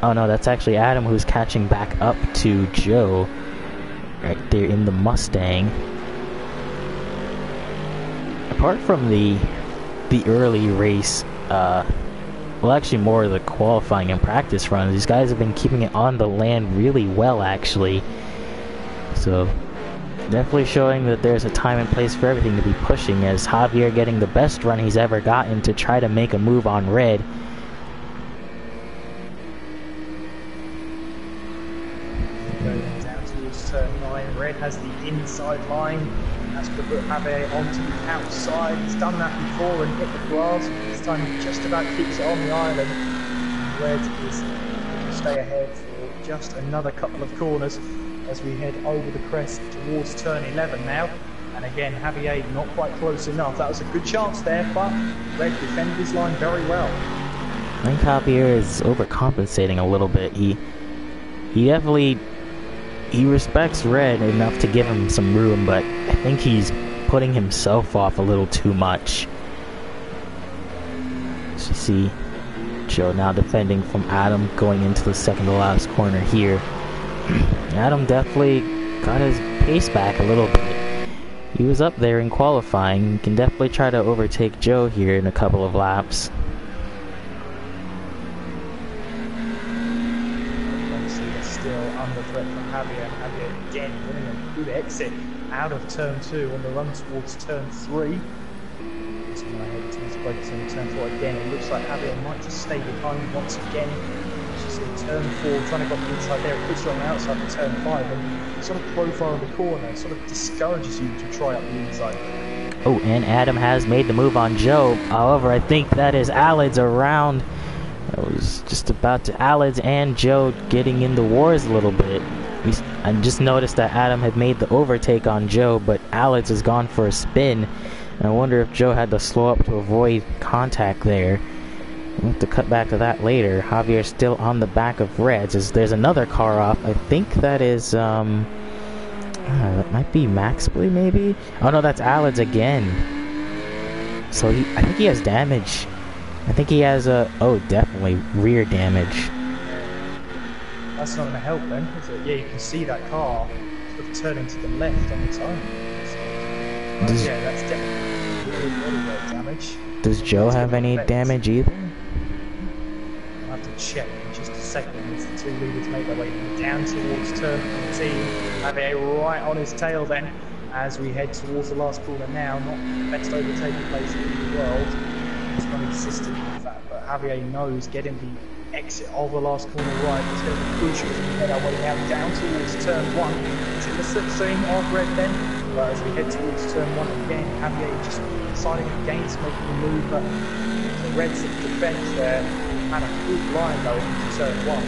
S1: Oh no, that's actually Adam who's catching back up to Joe. right there in the Mustang. Apart from the early race, well, actually more of the qualifying and practice runs, these guys have been keeping it on the land really well, actually. So definitely showing that there's a time and place for everything to be pushing, as Javier getting the best run he's ever gotten to try to make a move on red.
S2: Going down towards turn 9, red has the inside line, has to put Javier onto the outside. He's done that before and hit the grass, this time he just about keeps it on the island. Red is able to stay ahead for just another couple of corners as we head over the crest towards turn 11 now. And again, Javier not quite close enough. That was a good chance there, but Red defended his line very well.
S1: I think Javier is overcompensating a little bit. He definitely respects Red enough to give him some room, but I think he's putting himself off a little too much. As you see, Joe now defending from Adam going into the second to last corner here. Adam definitely got his pace back a little bit. He was up there in qualifying. He can definitely try to overtake Joe here in a couple of laps.
S2: Still under threat from Javier. Javier again winning a good exit out of turn 2 on the run towards turn 3. He's going to head towards brakes on turn 4 again. It looks like Javier might just stay behind once again. Turn 4, trying to go the inside there, it puts you on the outside of turn 5, and sort of profile of the corner, sort of discourages you to try up the inside.
S1: Oh, and Adam has made the move on Joe. However, I think that is Alids around. I was just about to Alids and Joe getting in the wars a little bit. I just noticed that Adam had made the overtake on Joe, but Alids has gone for a spin. And I wonder if Joe had to slow up to avoid contact there. We'll have to cut back to that later. Javier's still on the back of Reds as there's another car off. I think that is, that might be Maxley, maybe? Oh no, that's Alids again. So I think he has damage. I think he has oh, definitely rear damage.
S2: That's not going to help then, is it? Yeah, you can see that car sort of turning to the left on its own. So, yeah, that's definitely really damage.
S1: Does Joe have any damage either?
S2: I'll have to check in just a second as the two leaders make their way down towards turn 14. Javier right on his tail then as we head towards the last corner now. Not the best overtaking place in the world. It's not insistent in fact, but Javier knows getting the exit of the last corner right is going to be crucial as we head our way now down towards turn 1. It's in the slipstream of Red then, but as we head towards turn 1 again, Javier just deciding against making the move, but the Reds defence there had a good line going into turn 1.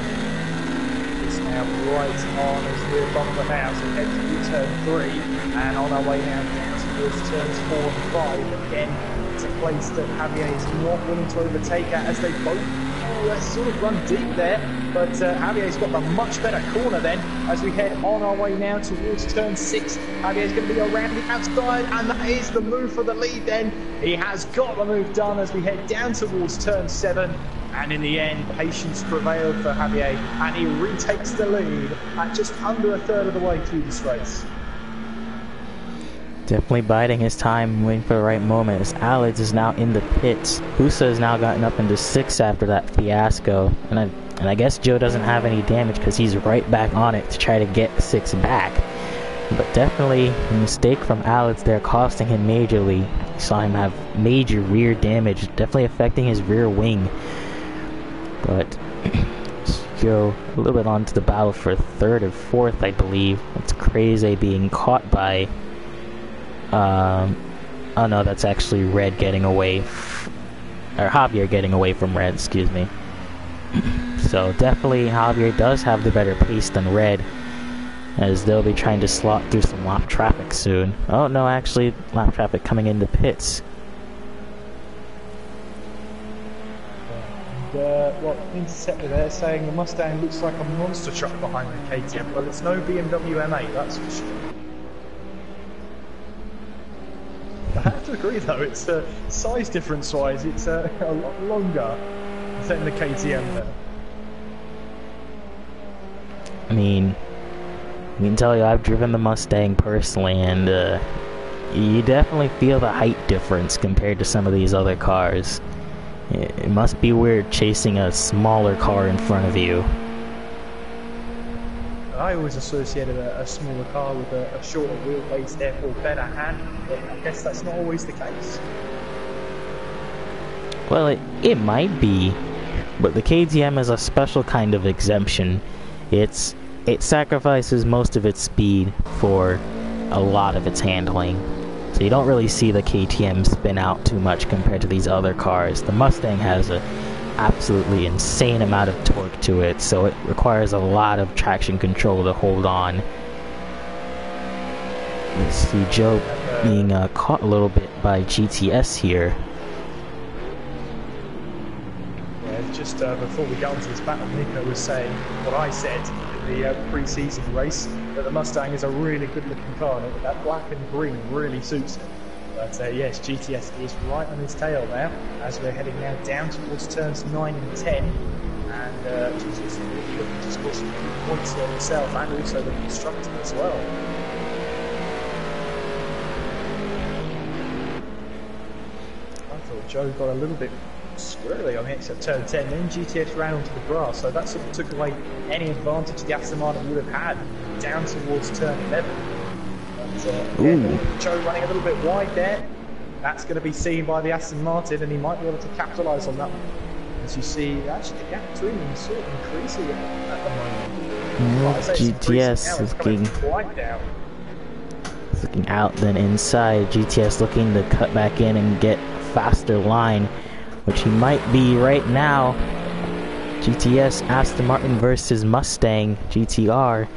S2: It's now right on his rear bumper now, so we head to turn 3, and on our way now down towards turns 4 and 5. Again, it's a place that Javier is not willing to overtake at as they both sort of run deep there, but Javier's got the much better corner then as we head on our way now towards turn 6. Javier's going to be around the outside, and that is the move for the lead then. He has got the move done as we head down towards turn 7, and in the end patience prevailed for Javier and he retakes the lead at just under a third of the way through this race.
S1: Definitely biding his time, waiting for the right moment, as Alids is now in the pits. Husa has now gotten up into 6th after that fiasco, and I guess Joe doesn't have any damage because he's right back on it to try to get 6 back. But definitely a mistake from Alids there, costing him majorly. You saw him have major rear damage, definitely affecting his rear wing. But Joe a little bit onto the battle for 3rd and 4th, I believe. It's crazy being caught by oh no, that's actually Red getting away, or Javier getting away from Red, excuse me. So definitely Javier does have the better pace than Red, as they'll be trying to slot through some lap traffic soon. Oh no, actually lap traffic coming into pits.
S2: What Interceptor there saying the Mustang looks like a monster truck behind the KTM. Well, it's no BMW M8, that's for sure. I have to agree though, it's size difference wise, it's a lot longer than the KTM there.
S1: I mean, I can tell you, I've driven the Mustang personally, and you definitely feel the height difference compared to some of these other cars. It must be weird chasing a smaller car in front of you.
S2: I always associated a smaller car with a shorter wheelbase, therefore better handling, but I guess that's not always the case.
S1: Well, it might be, but the KTM is a special kind of exemption. It sacrifices most of its speed for a lot of its handling. So you don't really see the KTM spin out too much compared to these other cars. The Mustang has an absolutely insane amount of torque to it, so it requires a lot of traction control to hold on. You see Joe being caught a little bit by GTS here.
S2: Just before we got into this battle, Nico was saying what I said in the pre-season race, that the Mustang is a really good looking car, and that black and green really suits it. But yes, GTS is right on his tail now, as we're heading now down towards turns 9 and 10, and GTS is really looking to score some good points here himself, and also the constructor as well. I thought Joe got a little bit squirrely on the exit turn 10, then GTS ran onto the grass, so that sort of took away any advantage the Aston Martin would have had down towards turn 11. But, yeah, Joe running a little bit wide there. That's going to be seen by the Aston Martin, and he might be able to capitalise on that. As you see, actually the gap between them is sort of increasing at the moment.
S1: GTS is looking
S2: quite down.
S1: Looking out, then inside. GTS looking to cut back in and get a faster line, which he might be right now. GTS Aston Martin versus Mustang GTR,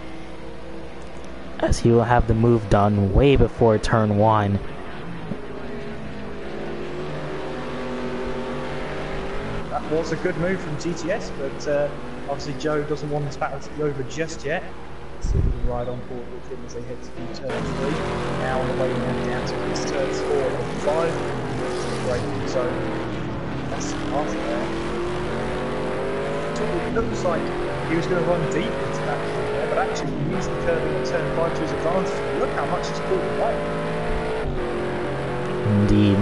S1: as he will have the move done way before turn 1.
S2: That was a good move from GTS, but obviously Joe doesn't want this battle to be over just yet. Let's see if we can ride on board with him as they head to turn 3. Now on the way down to turns 4 and 5. Great, so that's the path there. It looks like he was going to run deep into that point there, but actually he used the curving at turn 5 to his advantage. Look how much he's pulled away.
S1: Indeed.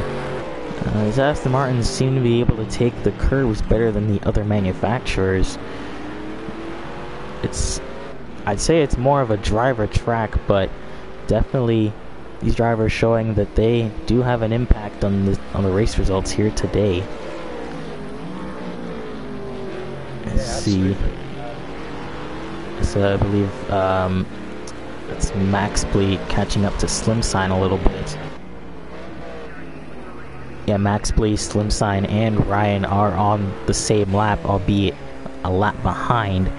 S1: As Aston Martins seem to be able to take the curves better than the other manufacturers. I'd say it's more of a driver track, but definitely these drivers showing that they do have an impact on the race results here today. Let's see. So I believe it's Max Blee catching up to Slim Sign a little bit. Yeah, Max Blee, Slim Sign, and Ryan are on the same lap, albeit a lap behind.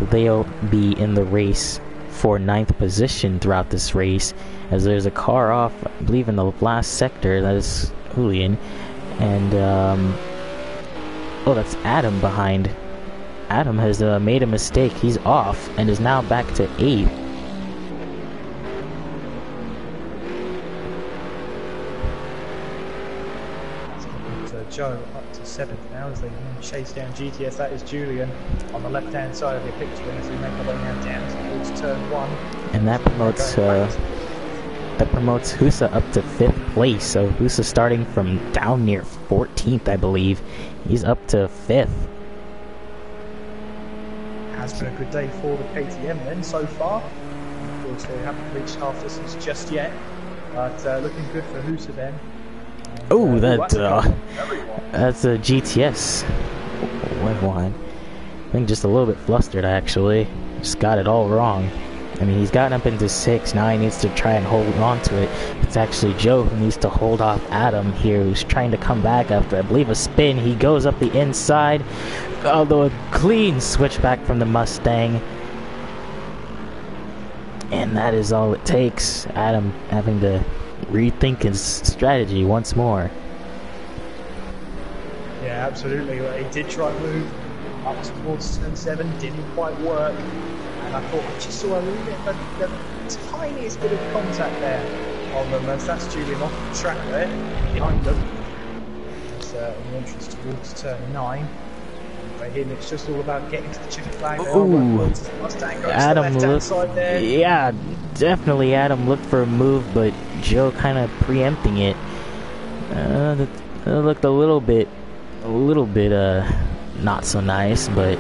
S1: They'll be in the race for 9th position throughout this race, as there's a car off, I believe, in the last sector. That is Julian, and oh, that's Adam behind. Adam has made a mistake. He's off and is now back to 8th.
S2: Joe up to 7th now as they chase down GTS. That is Julian on the left hand side of the picture as we make our way now down towards turn 1.
S1: And that promotes Husa up to 5th place. So Husa starting from down near 14th, I believe. He's up to 5th.
S2: Has been a good day for the KTM then so far. Of course they haven't reached half distance just yet, but looking good for Husa then.
S1: Oh, that's a GTS. Went wide. I think just a little bit flustered, actually. Just got it all wrong. I mean, he's gotten up into 6th. Now he needs to try and hold on to it. It's actually Joe who needs to hold off Adam here, who's trying to come back after, I believe, a spin. He goes up the inside, although a clean switchback from the Mustang. And that is all it takes. Adam having to rethink his strategy once more.
S2: Yeah, absolutely. He did try to move up towards turn 7, didn't quite work, and I thought I just saw a little bit of the tiniest bit of contact there on them, as that's Julian off the track there behind them. It's on the entrance towards turn 9. For him, it's just all about getting to the chicken flag.
S1: Ooh,
S2: Mustang goes
S1: Adam
S2: to the left-hand
S1: looked,
S2: side there.
S1: yeah, definitely Adam looked for a move, but Joe kind of preempting it. That looked a little bit, not so nice, but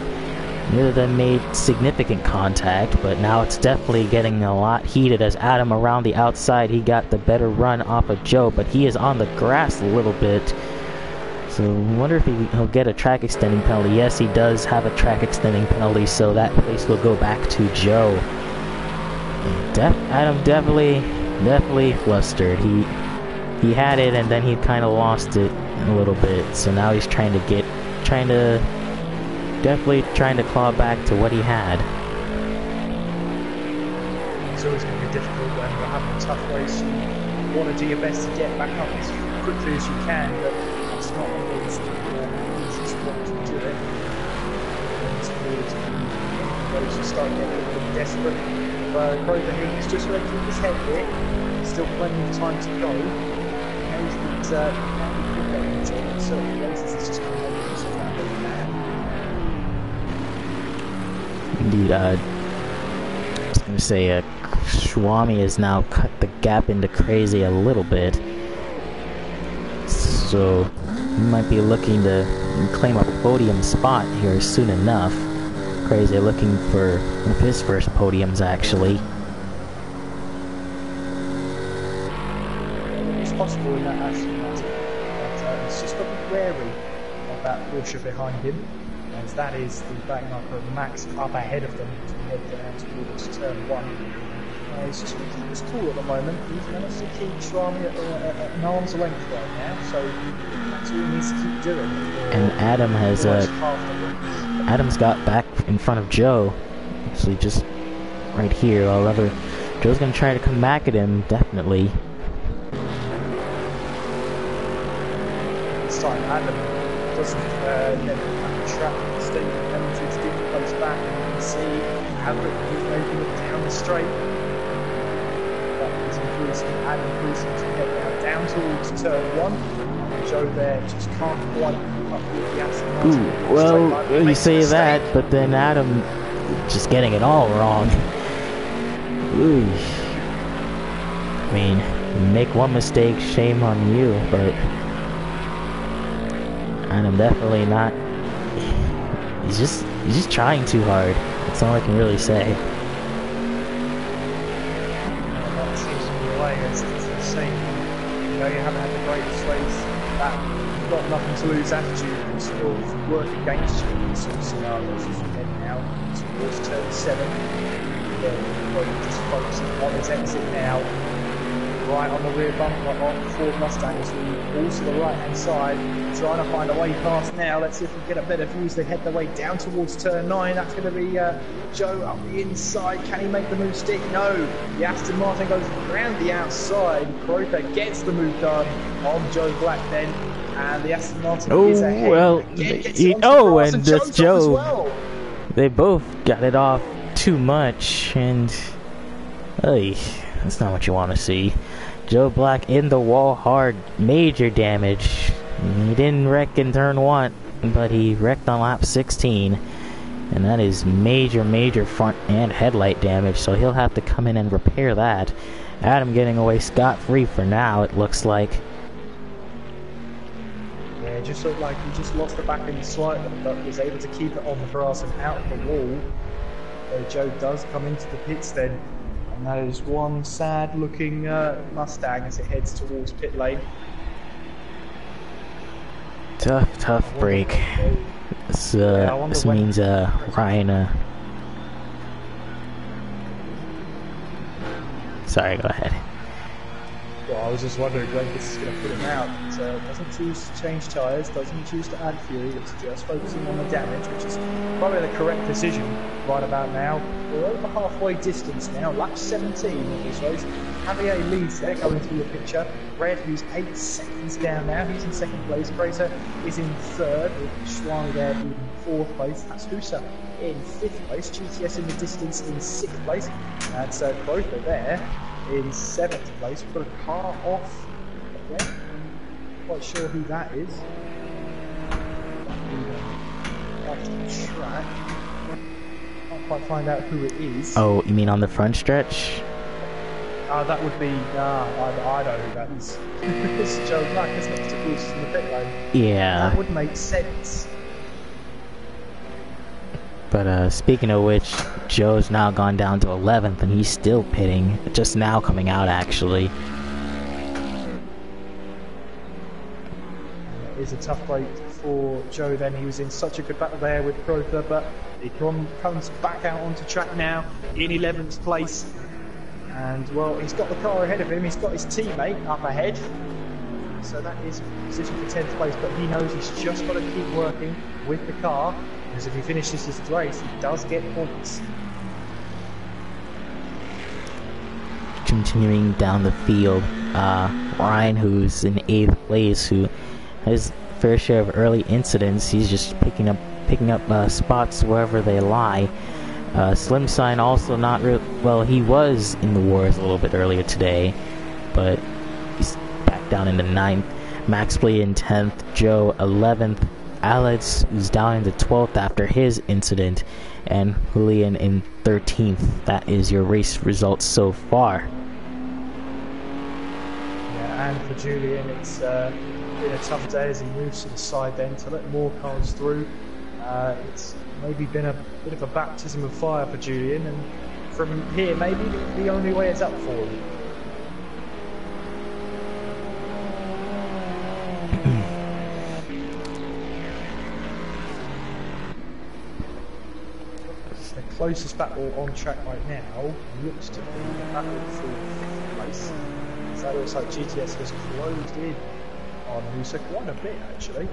S1: neither of them made significant contact, but now it's definitely getting a lot heated as Adam around the outside, he got the better run off of Joe, but he is on the grass a little bit. So I wonder if he'll get a track extending penalty. Yes, he does have a track extending penalty, so that place will go back to Joe. Adam definitely flustered. He had it and then he kind of lost it a little bit. So now he's definitely trying to claw back to what he had.
S2: It's always going to be difficult when you're having a tough race. You want to do your best to get back up as quickly as you can, but it's not always the easiest way to do it. And towards the end, those who start getting a little bit desperate. Grover here, he's just going to keep his head here. Still plenty of time to go. He knows that he could get into it. In certain places, it's just going to make himself out of the man.
S1: Indeed, I was going to say, Swami has now cut the gap into Crazy a little bit. So, he might be looking to claim a podium spot here soon enough. Crazy looking for one of his first podiums, actually.
S2: It's possible in that aspect, but he's just got to be wary of that Porsche behind him, as that is the back marker of Max up ahead of them as we head down towards turn 1. He's just going to keep his cool at the moment. He's managed to keep Swami at an arm's length right now, so that's all he needs to keep doing.
S1: And Adam has Adam's got back in front of Joe, actually just right here. However, Joe's going to try to come back at him, definitely.
S2: This time Adam doesn't get the track state penalties, getting close back, and you can see Gavra moving it down the straight. That is increasing, Adam increasing to head down towards turn 1. Joe there just can't quite keep up with the Aston Martin.
S1: Ooh, well, you say that, but then Adam just getting it all wrong. Ooh. I mean, make one mistake, shame on you, but Adam definitely not. He's just trying too hard. That's all I can really say.
S2: That seems to be the way. It's the same. You know, you haven't had the greatest race. That you've got nothing to lose attitude can still work against you in some scenarios as you head now towards turn 7. Where you're just focusing on his exit now. Right on the rear bumper of the Ford Mustang as we all to the right hand side, trying to find a way past now. Let's see if we can get a better view as they head their way down towards turn 9. That's going to be Joe up the inside. Can he make the move stick? No. The Aston Martin goes around the outside. Croker gets the move done on Joe Black then, and the Aston Martin is ahead.
S1: Well, and that's Joe.
S2: Well.
S1: They both got it off too much, and that's not what you want to see. Joe Black in the wall hard, major damage. He didn't wreck in turn 1, but he wrecked on lap 16. And that is major front and headlight damage, so he'll have to come in and repair that. Adam getting away scot-free for now, it looks like.
S2: Yeah, it just looked like he just lost the back end slightly, but was able to keep it on the grass and out of the wall. Joe does come into the pits then. And that is one sad looking Mustang as it heads towards pit lane.
S1: Tough break. This means Ryan. Sorry, go ahead.
S2: Well, I was just wondering when this is going to put him out. Doesn't choose to change tyres, doesn't choose to add fuel, it's just focusing on the damage, which is probably the correct decision right about now. We're over halfway distance now, lap 17 of this race. Javier leads there, going through the picture. Red, who's 8 seconds down now, he's in 2nd place. Crater is in 3rd, with Schwani there in 4th place. That's Husa in 5th place. GTS in the distance in 6th place. That's Croker there in 7th place. We've got a car off again. Not quite sure who that is. That stretch of the track. Can't quite find out who it is.
S1: Oh, you mean on the front stretch?
S2: That would be, I know who that is. It's Joe Black, isn't it? Who's in the pit lane.
S1: Yeah.
S2: That would make sense.
S1: But speaking of which, Joe's now gone down to 11th, and he's still pitting. Just now coming out, actually.
S2: It is a tough break for Joe then. He was in such a good battle there with Crowther, but he comes back out onto track now in 11th place. And, well, he's got the car ahead of him. He's got his teammate up ahead. So that is position for 10th place, but he knows he's just got to keep working with the car, because if he finishes this race, he does get points.
S1: Continuing down the field, Ryan, who's in 8th place, who has a fair share of early incidents. He's just picking up spots wherever they lie. Slim Sign also not real well. He was in the wars a little bit earlier today, but he's back down into 9th. Max Play in 10th, Joe 11th, Alex is down into 12th after his incident, and Julian in 13th. That is your race results so far.
S2: Yeah, and for Julian, it's been a tough day as he moves to the side then to let more cars through. It's maybe been a bit of a baptism of fire for Julian, and from here maybe the only way is up for him. The closest battle on track right now looks to be the battle for 5th place. So that looks like GTS has closed in on Musa quite a bit actually.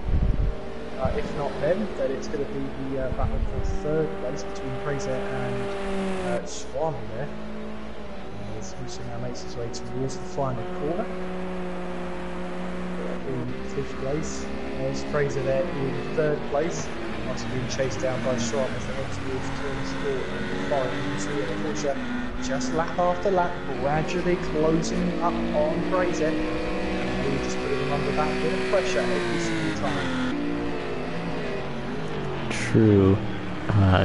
S2: If not them, then it's going to be the battle for 3rd place between Fraser and Swami there. As Musa now makes his way towards the final corner. In 5th place, there's Fraser there in 3rd place. After being chased down by Swami as they head towards turns 4 and 5. You see Fraser just lap after lap, gradually closing up on Fraser. And we're just putting him under that bit of pressure every single time.
S1: True.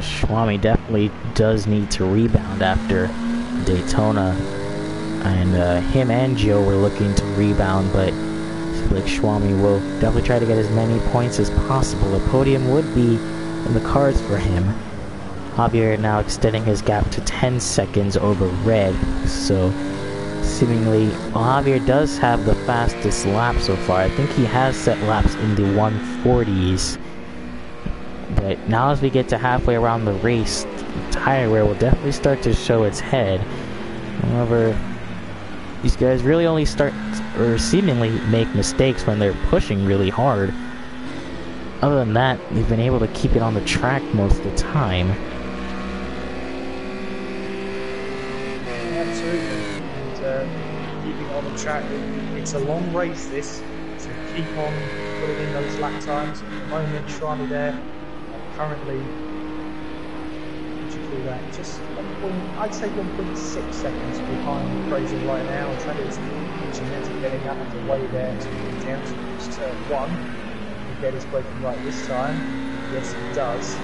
S1: Swami definitely does need to rebound after Daytona, and him and Joe were looking to rebound, but like Swami will definitely try to get as many points as possible. A podium would be in the cards for him. Javier now extending his gap to 10 seconds over Red, so seemingly, well, Javier does have the fastest lap so far. I think he has set laps in the 140s. But now as we get to halfway around the race, the tire wear will definitely start to show its head. However, these guys really only start, or seemingly make mistakes when they're pushing really hard. Other than that, they've been able to keep it on the track most of the time.
S2: Absolutely. And keeping it on the track, it's a long race this, so keep on putting in those lap times. At the moment, Shani there, currently, what do you call that, just I'd say 1.6 seconds behind Fraser right now, as that is Jeanette getting out of the way there to move down towards turn 1. He get his braking right this time. Yes, he does.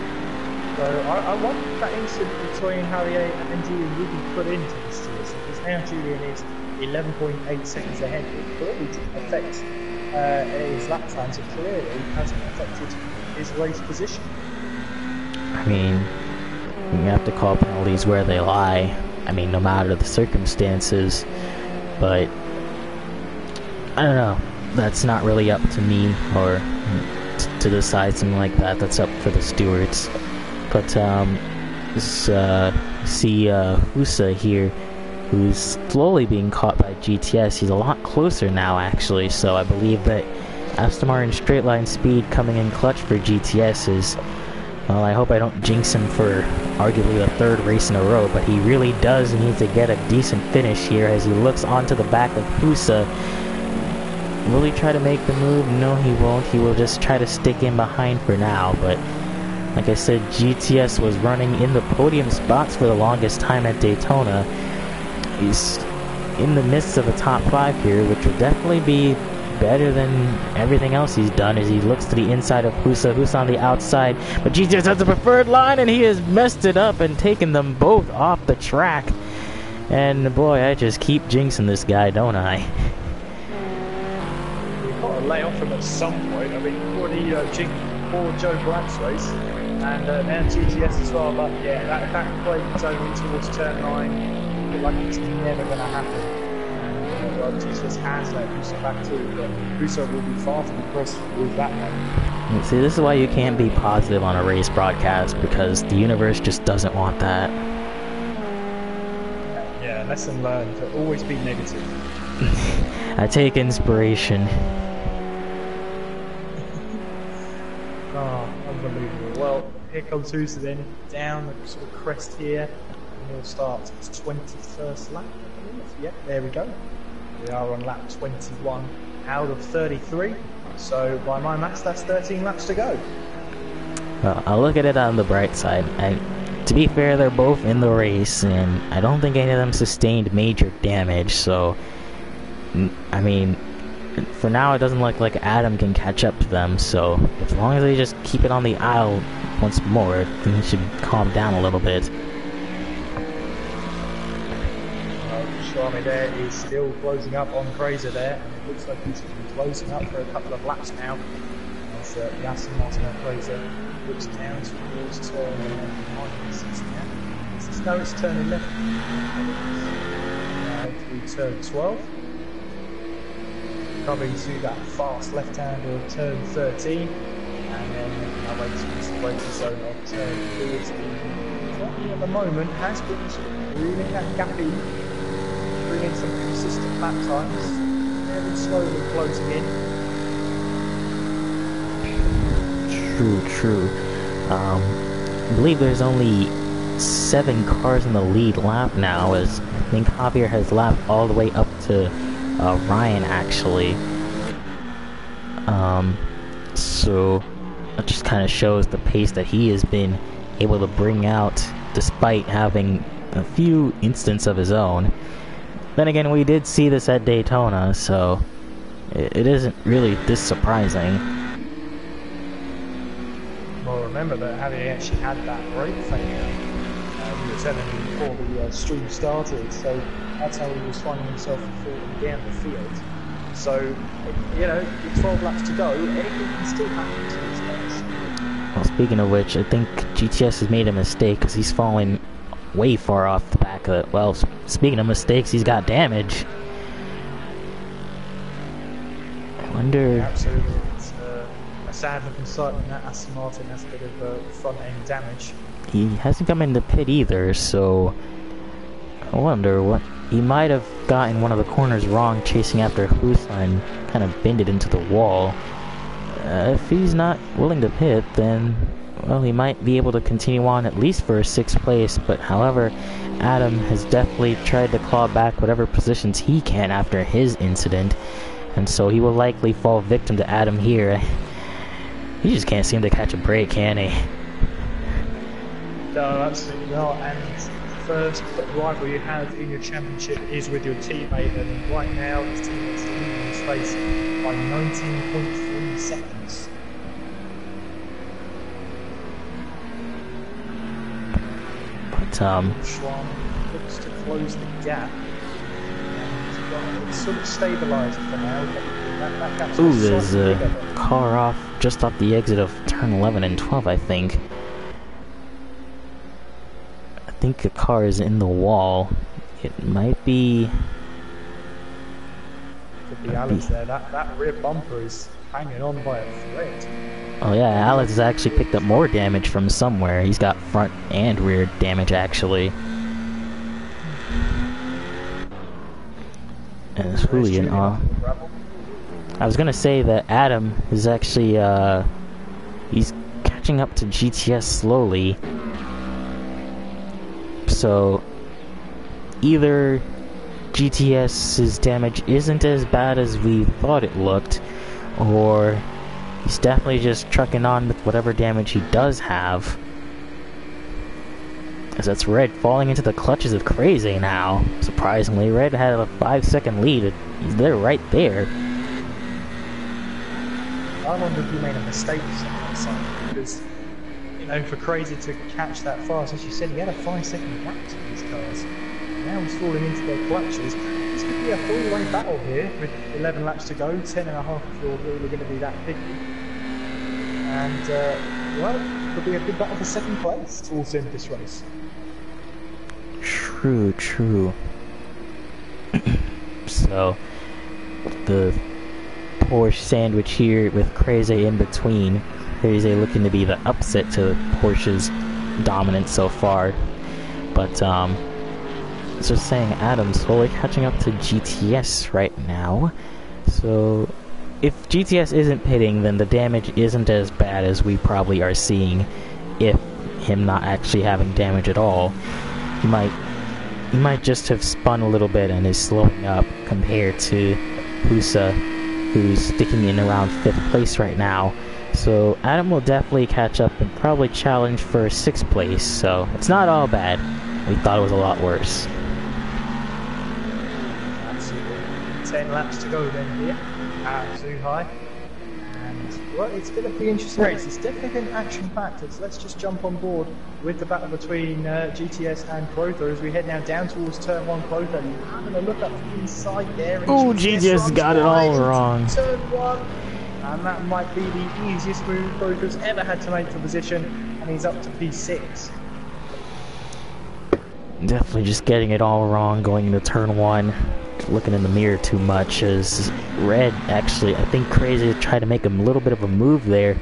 S2: So I wonder if that incident between Javier and Julian will be put into this series, because now Julian is 11.8 seconds ahead. It clearly didn't affect his lap times, it clearly hasn't affected his race position.
S1: I mean, you have to call penalties where they lie. I mean, no matter the circumstances. But I don't know. That's not really up to me or to decide something like that. That's up for the stewards. But see Husa here, who's slowly being caught by GTS. He's a lot closer now, actually. So I believe that Aston Martin straight line speed coming in clutch for GTS is. Well, I hope I don't jinx him for arguably the 3rd race in a row, but he really does need to get a decent finish here as he looks onto the back of Husa. Will he try to make the move? No, he won't. He will just try to stick in behind for now, but like I said, GTS was running in the podium spots for the longest time at Daytona. He's in the midst of a top 5 here, which will definitely be better than everything else he's done is he looks to the inside of who's on the outside, but GTS has the preferred line and he has messed it up and taken them both off the track. And boy, I just keep jinxing this guy, don't I?
S2: We've got to lay off him at some point. I mean, we've already jinxed poor Joe Black's race, and now GTS as well, but yeah, that break zone towards turn 9, I feel like it's never going to happen. And well, GTS has let Huso back too, but Huso will be far from impressed with that one.
S1: See, this is why you can't be positive on a race broadcast, because the universe just doesn't want that.
S2: Yeah, lesson learned, to always be negative.
S1: I take inspiration.
S2: Oh, unbelievable. Well, here comes Huso then, down the sort of crest here, and he'll start its 21st lap, I believe. Yep, there we go. We are on lap 21 out of 33, so by my maths, that's 13 laps to go.
S1: Well, I'll look at it on the bright side. To be fair, they're both in the race, and I don't think any of them sustained major damage, so, I mean, for now it doesn't look like Adam can catch up to them, so as long as they just keep it on the aisle once more, then it should calm down a little bit.
S2: Swami there is still closing up on Fraser there, and it looks like he's been closing up for a couple of laps now. As Yassin Martin Fraser looks down towards turn 6 now. No, it's turn 11. Through turn 12. Coming to that fast left-hander of turn 13. And then our way towards the braking zone of turn 14. At the moment has been sort of reeling that gap in, bringing some consistent lap times, and slowly closing in.
S1: True. I believe there's only 7 cars in the lead lap now, as I think Javier has lapped all the way up to Ryan, actually. So it just kind of shows the pace that he has been able to bring out, despite having a few instances of his own. Then again, we did see this at Daytona, so it isn't really this surprising.
S2: Well, remember that Javier actually had that brake failure. We were telling him before the stream started, so that's how he was finding himself falling down the field. So, you know, with 12 laps to go, anything can still happen to these guys.
S1: Well, speaking of which, I think GTS has made a mistake because he's falling way far off the back of it. Well, speaking of mistakes, he's got damage. I wonder...
S2: Absolutely. It's a sad looking sight when that Aston Martin has a bit of front end damage.
S1: He hasn't come in the pit either, so I wonder what... He might have gotten one of the corners wrong chasing after Husa and kind of bended into the wall. If he's not willing to pit, then, well, he might be able to continue on at least for a 6th place, but however, Adam has definitely tried to claw back whatever positions he can after his incident, and so he will likely fall victim to Adam here. He just can't seem to catch a break, can he?
S2: No, absolutely not, and first rival you have in your championship is with your teammate, and right now his teammate's leading his race by 19.3 seconds.
S1: But
S2: Schwab looks to close the gap, and it's sort of stabilised for now. That gap's
S1: ooh, there's
S2: slightly
S1: a
S2: bigger.
S1: car just off the exit of turn 11 and 12, I think. I think a car is in the wall. It might be...
S2: Could be Alex there. That rear bumper is hanging on by a thread.
S1: Oh yeah, Alex has actually picked up more damage from somewhere. He's got front and rear damage, actually. And it's really an I was gonna say that Adam is actually, he's catching up to GTS slowly. So, either GTS's damage isn't as bad as we thought it looked, or he's definitely just trucking on with whatever damage he does have. As that's Red falling into the clutches of Crazy now. Surprisingly, Red had a 5-second lead. They're right there.
S2: wonder if you made a mistake or something outside, because, you know, for Crazy to catch that fast, as you said, he had a 5-second gap to these cars. Now he's falling into their clutches. This could be a three-way battle here with 11 laps to go, 10.5 if you're really going to be that picky. And, well, could be a good battle for second place towards the end of this race.
S1: True, true. So, the Porsche sandwich here with Crazy in between. Crazy looking to be the upset to Porsche's dominance so far. But, just saying, Adam's slowly catching up to GTS right now. So, if GTS isn't pitting, then the damage isn't as bad as we probably are seeing if him not actually having damage at all. He might just have spun a little bit and is slowing up compared to Husa, who's sticking in around 5th place right now. So Adam will definitely catch up and probably challenge for 6th place, so it's not all bad. We thought it was a lot worse.
S2: Absolutely. 10 laps to go then here at Zhuhai. And, well, it's going to be an interesting race. It's definitely an action-packed. So let's just jump on board with the battle between GTS and Crowther as we head now down towards Turn 1 Crowther. Having a look up inside there.
S1: Oh, GTS got it all wrong.
S2: Turn 1. And that might be the easiest move Crowther's ever had to make for position. And he's up to P6.
S1: Definitely just getting it all wrong going into Turn 1. Looking in the mirror too much as Red actually, I think Crazy tried to make a little bit of a move there.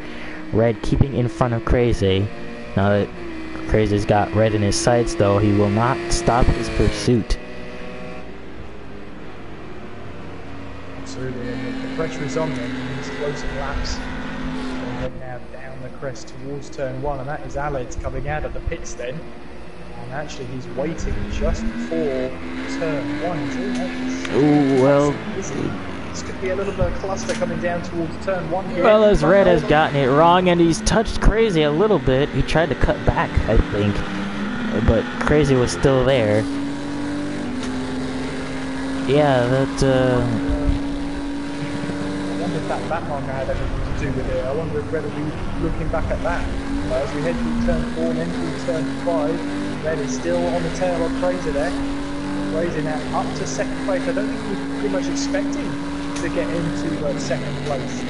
S1: Red keeping in front of Crazy. Now that Crazy's got Red in his sights though, he will not stop his pursuit.
S2: Absolutely, and the pressure is on them in these closing laps. They head now down the crest towards Turn 1, and that is Aled coming out of the pits then. And actually he's waiting just before Turn 1.
S1: Oh, well.
S2: This could be a little bit of cluster coming down towards Turn 1 here.
S1: Well, as Red has gotten it wrong and he's touched Crazy a little bit. He tried to cut back, I think. But Crazy was still there. Yeah, that,
S2: I wonder if that back marker had anything to do with it. I wonder if Red will be looking back at that. As we head through Turn 4 and then through Turn 5, Red is still on the tail of Crazy there. Crazy now up to 2nd place. I don't think he was pretty much expecting to get into 2nd place.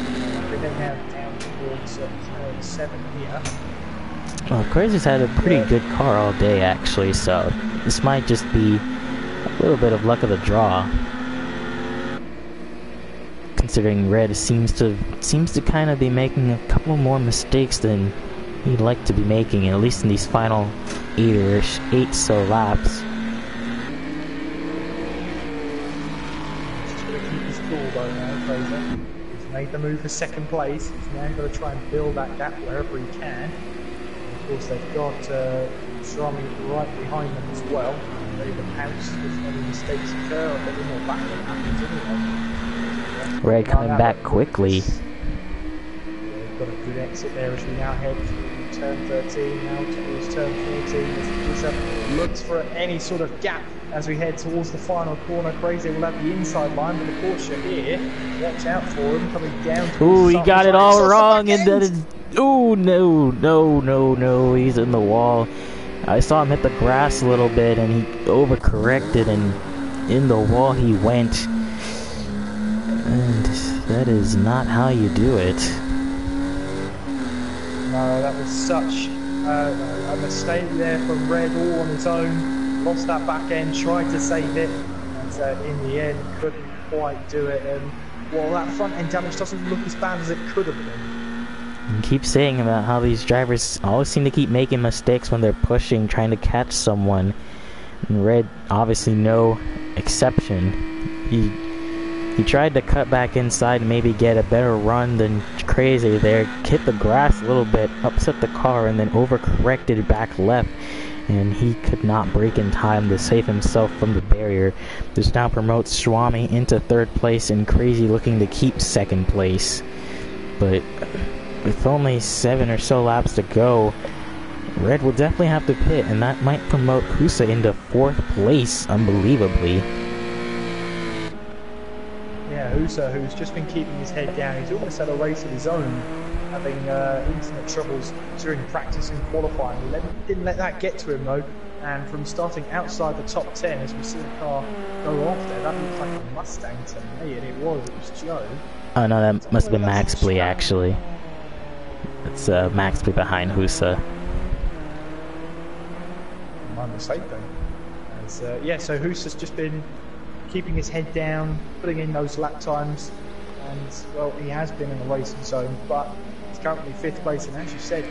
S2: We're then now down towards Turn 7 here.
S1: Well, Crazy's had a pretty good car all day actually, so this might just be a little bit of luck of the draw. Considering Red seems to kind of be making a couple more mistakes than he'd like to be making, at least in these final 8 so laps.
S2: He's going to keep his cool though now, Crazy. He's made the move for 2nd place. He's now got to try and build that gap wherever he can. And of course they've got Shrami right behind them as well. Ready to pounce if any mistakes occur, or a bit more back than happens anyway.
S1: Red coming back quickly.
S2: We've got a good exit there as we now head through Turn 13 now towards Turn 14 as Lisa looks for any sort of gap as we head towards the final corner. Crazy will have the inside line, but the Porsche here, watch out for him coming down.
S1: Ooh, he got it all wrong, and that is... Ooh, no, he's in the wall. I saw him hit the grass a little bit, and he overcorrected, and in the wall he went. And that is not how you do it.
S2: No, that was such a mistake there from Red all on its own. Lost that back end, tried to save it, and in the end couldn't quite do it. And well, that front end damage doesn't look as bad as it could have been.
S1: You keep saying about how these drivers always seem to keep making mistakes when they're pushing, trying to catch someone. And Red, obviously no exception. He tried to cut back inside and maybe get a better run than Crazy there. Hit the grass a little bit, upset the car, and then overcorrected back left. And he could not brake in time to save himself from the barrier. This now promotes Swami into 3rd place and Crazy looking to keep 2nd place. But with only 7 or so laps to go, Red will definitely have to pit, and that might promote Husa into 4th place, unbelievably.
S2: Yeah, Usa, who's just been keeping his head down. He's almost had a race of his own, having internet troubles during practice and qualifying. He didn't let that get to him though, and from starting outside the top 10, as we see the car go off there, that looked like a Mustang to me, and it was Joe.
S1: Oh no, that must have been Max Blee actually. It's Max Blee behind Husa.
S2: My mistake then. As, yeah, so Husa's just been keeping his head down, putting in those lap times, and well, he has been in the racing zone, but he's currently 5th place, and as you said,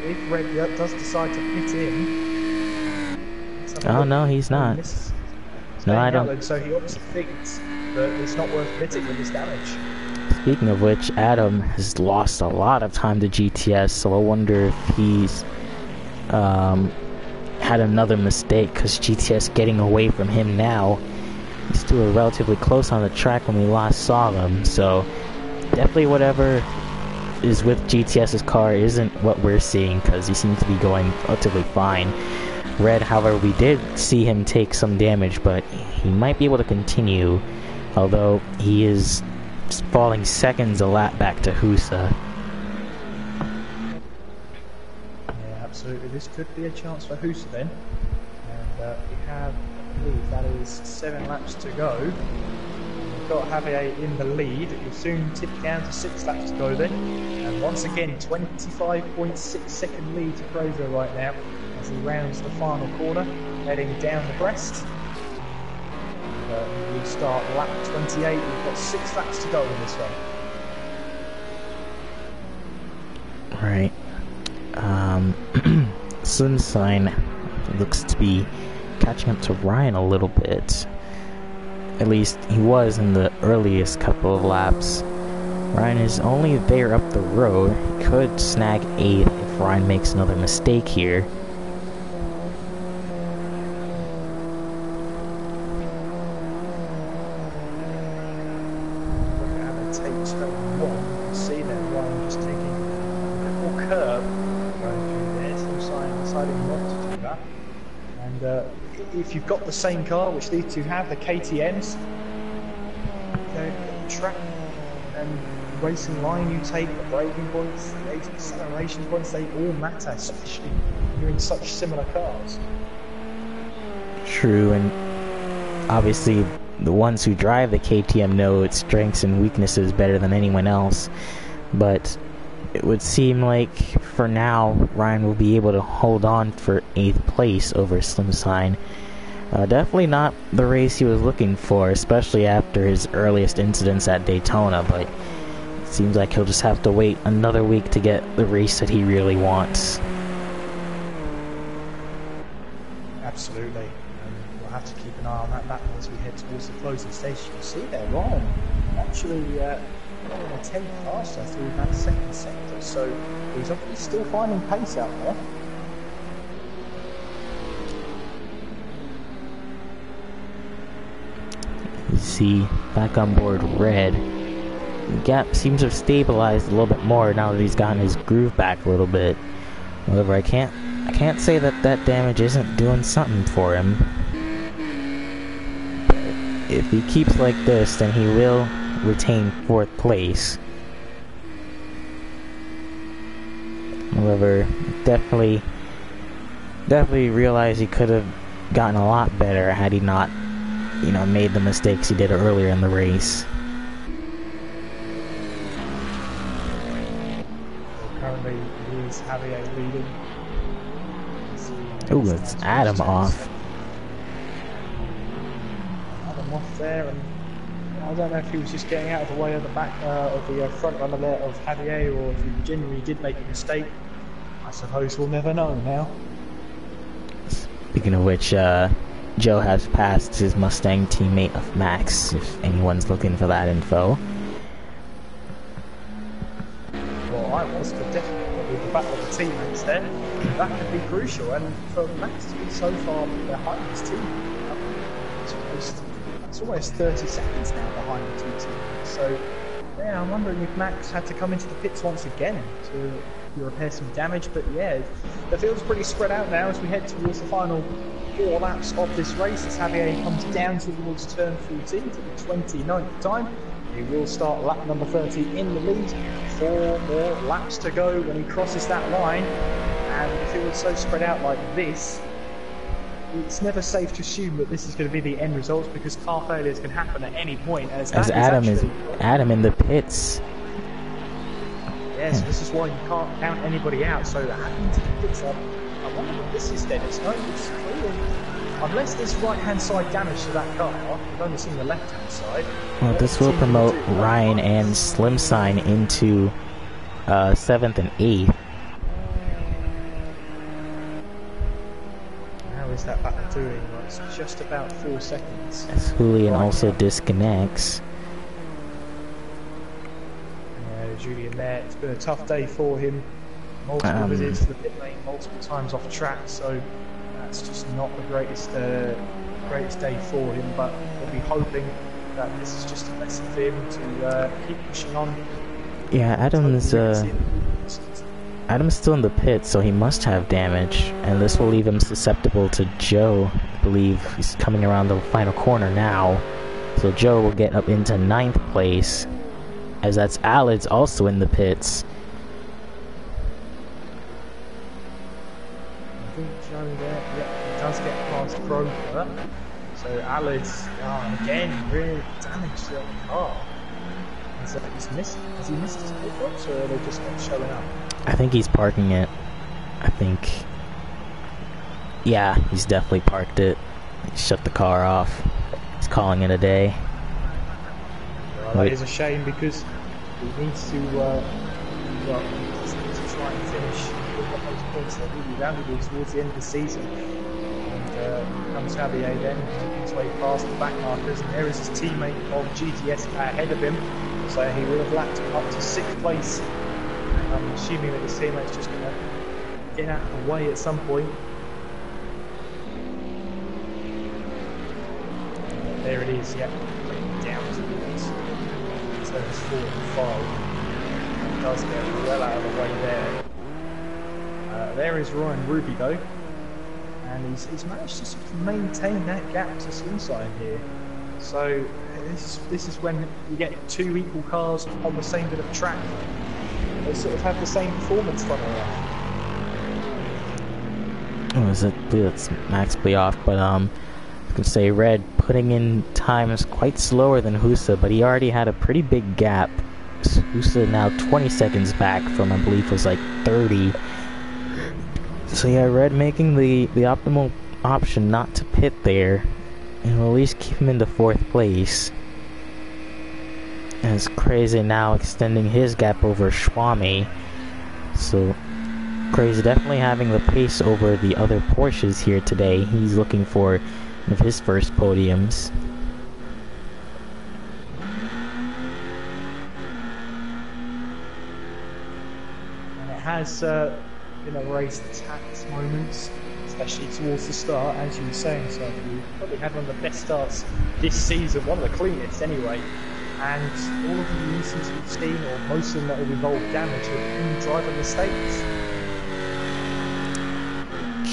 S2: if Red does decide to pit in...
S1: Oh no, he's not. No, I don't.
S2: So he obviously thinks that it's not worth pitting with this damage.
S1: Speaking of which, Adam has lost a lot of time to GTS, so I wonder if he's had another mistake, because GTS getting away from him now. He's still relatively close on the track when we last saw them, so definitely whatever is with GTS's car isn't what we're seeing, because he seems to be going relatively fine. Red, however, we did see him take some damage, but he might be able to continue, although he is falling seconds a lap back to Husa.
S2: Yeah, absolutely. This could be a chance for Husa then. And we have, I believe that is 7 laps to go. We've got Javier in the lead. It will soon tip down to 6 laps to go then. And once again, 25.6 second lead to Fraser right now as he rounds the final corner, heading down the crest. We start lap 28. We've got 6 laps to go in this one.
S1: Right. Sunshine looks to be catching up to Ryan a little bit. At least he was in the earliest couple of laps. Ryan is only there up the road. He could snag 8th if Ryan makes another mistake here.
S2: If you've got the same car, which these two have, the KTMs, the track and racing line you take, the braking points, the acceleration points, they all matter, especially when you're in such similar cars.
S1: True, and obviously the ones who drive the KTM know its strengths and weaknesses better than anyone else, but it would seem like for now Ryan will be able to hold on for 8th place over Slimshine. Definitely not the race he was looking for, especially after his earliest incidents at Daytona, but it seems like he'll just have to wait another week to get the race that he really wants.
S2: Absolutely, and we'll have to keep an eye on that battle as we head towards the closing stage. You can see there, Ryan actually in a 10th faster through that second sector, so he's obviously still finding pace out there.
S1: You see, back on board Red. The gap seems to have stabilized a little bit more now that he's gotten his groove back a little bit. However, I can't say that that damage isn't doing something for him. But if he keeps like this, then he will retain 4th place. However, definitely realized he could have gotten a lot better had he not, made the mistakes he did earlier in the race.
S2: Currently, he is Javier leading.
S1: Ooh, it's Adam off.
S2: Adam off there, and I don't know if he was just getting out of the way of the back of the front runner there of Javier, or if he genuinely did make a mistake. I suppose we'll never know now.
S1: Speaking of which, Joe has passed his Mustang teammate of Max, if anyone's looking for that info.
S2: Well, I was, but definitely with the battle of the teammates there, that could be crucial, and for Max to be so far behind his team, it's almost 30 seconds now behind the 2 teammates, so yeah, I'm wondering if Max had to come into the pits once again to repair some damage, but yeah, the field's pretty spread out now as we head towards the final 4 laps of this race as Javier comes down towards turn 14 to the 29th time. He will start lap number 30 in the lead. 4 more laps to go when he crosses that line. And if it was so spread out like this, it's never safe to assume that this is going to be the end result, because car failures can happen at any point. As
S1: Adam in the pits.
S2: Yes, this is why you can't count anybody out. So Adam to the pits. I wonder what this is then. It's clearly, unless there's right-hand side damage to that car. I've only seen the left-hand side.
S1: Well, this will promote Ryan and Slimsign into 7th and 8th.
S2: How is that back doing? Well, it's just about 4 seconds.
S1: As Julian also disconnects.
S2: Julian there. It's been a tough day for him. Multiple visits to the pit lane, multiple times off track, so that's just not the greatest day for him. But we'll be hoping that this is just a lesson for him to keep pushing on.
S1: Yeah, Adam's still in the pit, so he must have damage, and this will leave him susceptible to Joe. I believe he's coming around the final corner now, so Joe will get up into 9th place. As that's Alid's also in the pits.
S2: I think Joe there, yeah, he does get past Kroger. So Alid's, again, really damaged the car. Has he missed his pit-ups, or are they just not showing up?
S1: I think he's parking it. Yeah, he's definitely parked it. He shut the car off. He's calling it a day.
S2: Well, that is a shame, because he needs to, try and finish with those points that are really valuable towards the end of the season. And comes Javier then, making his way past the back markers, and there is his teammate of GTS ahead of him. So he will have lapped up to 6th place. I'm assuming that his teammate's just going to get out of the way at some point. There it is, yeah. Down to the turns 4 and 5. It does get well out of the way there. There is Ryan Ruby though, and he's managed to sort of maintain that gap to Slimsign here. So this is when you get 2 equal cars on the same bit of track. They sort of have the same performance funnel enough.
S1: Oh, I believe that's Max off, but I could say Red putting in times quite slower than Husa, but he already had a pretty big gap. Husa now 20 seconds back from, I believe, was like 30. So yeah, Red making the optimal option not to pit there, and will at least keep him in the 4th place. As Crazy now extending his gap over Schwami. So Crazy definitely having the pace over the other Porsches here today. He's looking for one of his first podiums.
S2: And it has been a race that's had its moments, especially towards the start, as you were saying, so you probably had one of the best starts this season, one of the cleanest anyway. And all of the incidents we've seen, or most of them that have involved damage, have been driver mistakes.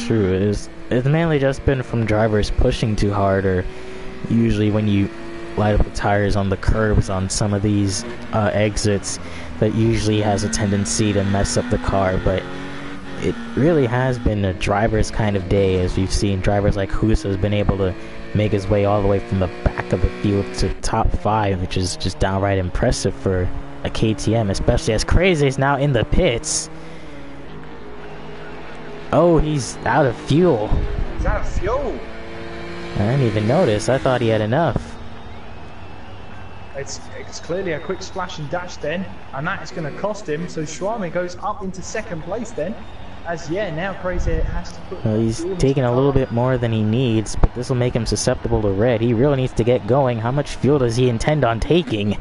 S1: True, it's mainly just been from drivers pushing too hard, or usually when you light up the tires on the curbs on some of these exits, that usually has a tendency to mess up the car. But it really has been a driver's kind of day, as we've seen drivers like Husa has been able to make his way all the way from the back of the field to top 5, which is just downright impressive for a KTM, especially as Crazy is now in the pits. Oh, he's out of fuel.
S2: He's out of fuel?
S1: I didn't even notice. I thought he had enough.
S2: It's clearly a quick splash and dash then, and that is going to cost him. So Schwami goes up into 2nd place then. As now Crazy has to put...
S1: Well, he's taking a little bit more than he needs, but this will make him susceptible to Red. He really needs to get going. How much fuel does he intend on taking?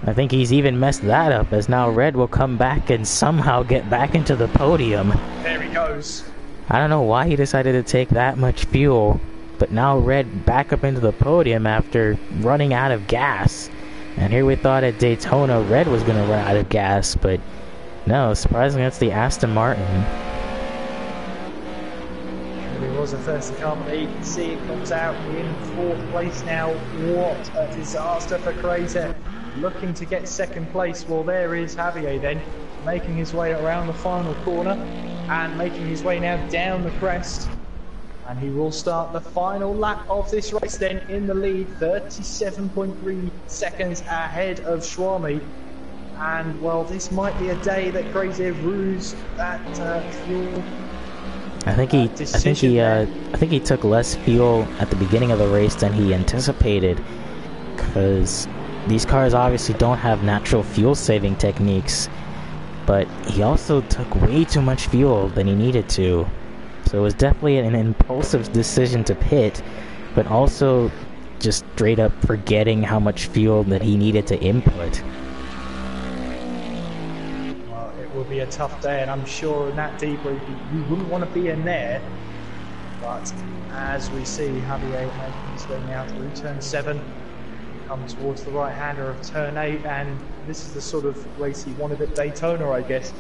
S1: I think he's even messed that up, as now Red will come back and somehow get back into the podium.
S2: There he goes.
S1: I don't know why he decided to take that much fuel, but now Red back up into the podium after running out of gas. And here we thought at Daytona Red was going to run out of gas, but no, surprisingly it's the Aston Martin.
S2: It was a thirsty car, but you can see it comes out in 4th place now. What a disaster for Crazy. looking to get second place. Well, there is Javier then, making his way around the final corner and making his way now down the crest. And he will start the final lap of this race then in the lead, 37.3 seconds ahead of Schwami. And well, this might be a day that Crazy rues that fuel.
S1: I think he took less fuel at the beginning of the race than he anticipated, because these cars obviously don't have natural fuel saving techniques, but he also took way too much fuel than he needed to. So it was definitely an impulsive decision to pit, but also just straight up forgetting how much fuel that he needed to input.
S2: Will be a tough day, and I'm sure in that debrief you wouldn't want to be in there. But as we see Javier making his way now through turn 7, come towards the right hander of turn 8, and this is the sort of race he wanted at Daytona, I guess.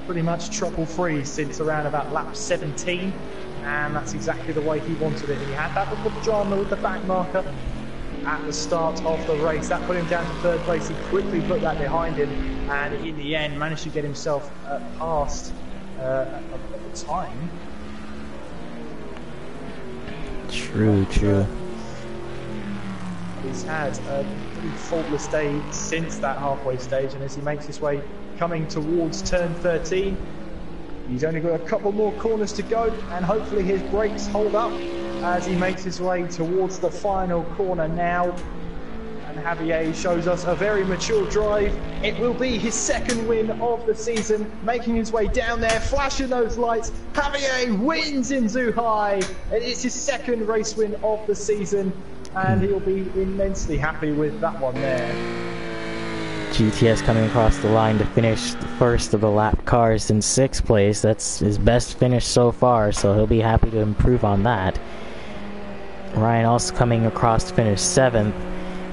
S2: Pretty much trouble free since around about lap 17, and that's exactly the way he wanted it. He had that little drama with the back marker at the start of the race. That put him down to 3rd place. He quickly put that behind him, and in the end managed to get himself past at the time.
S1: True.
S2: He's had a pretty faultless day since that halfway stage, and as he makes his way coming towards turn 13, he's only got a couple more corners to go, and hopefully his brakes hold up as he makes his way towards the final corner now. And Javier shows us a very mature drive. It will be his 2nd win of the season, making his way down there, flashing those lights. Javier wins in Zhuhai, and it's his 2nd race win of the season, and he'll be immensely happy with that one there.
S1: GTS coming across the line to finish the first of the lap cars in 6th place. That's his best finish so far, so he'll be happy to improve on that. Ryan also coming across to finish 7th,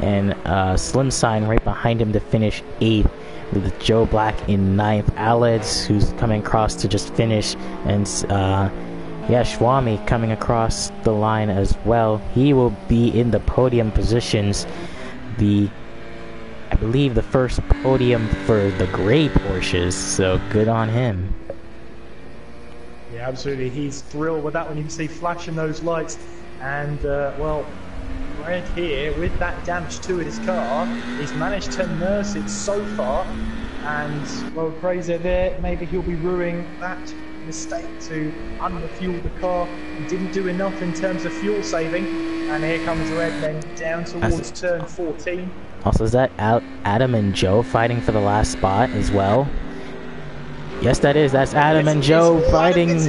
S1: and Slim Sign right behind him to finish 8th, with Joe Black in 9th. Alex, who's coming across to just finish, and Schwami coming across the line as well. He will be in the podium positions. I believe the first podium for the gray Porsches, so good on him.
S2: Yeah, absolutely. He's thrilled with that one. You can see flashing those lights, and well, Red here with that damage to his car, he's managed to nurse it so far, and well, Crazy there, maybe he'll be ruining that mistake to underfuel the car. He didn't do enough in terms of fuel saving, and here comes Red then down towards turn 14.
S1: Also, is that Adam and Joe fighting for the last spot as well? Yes, that is. That's Adam and Joe fighting.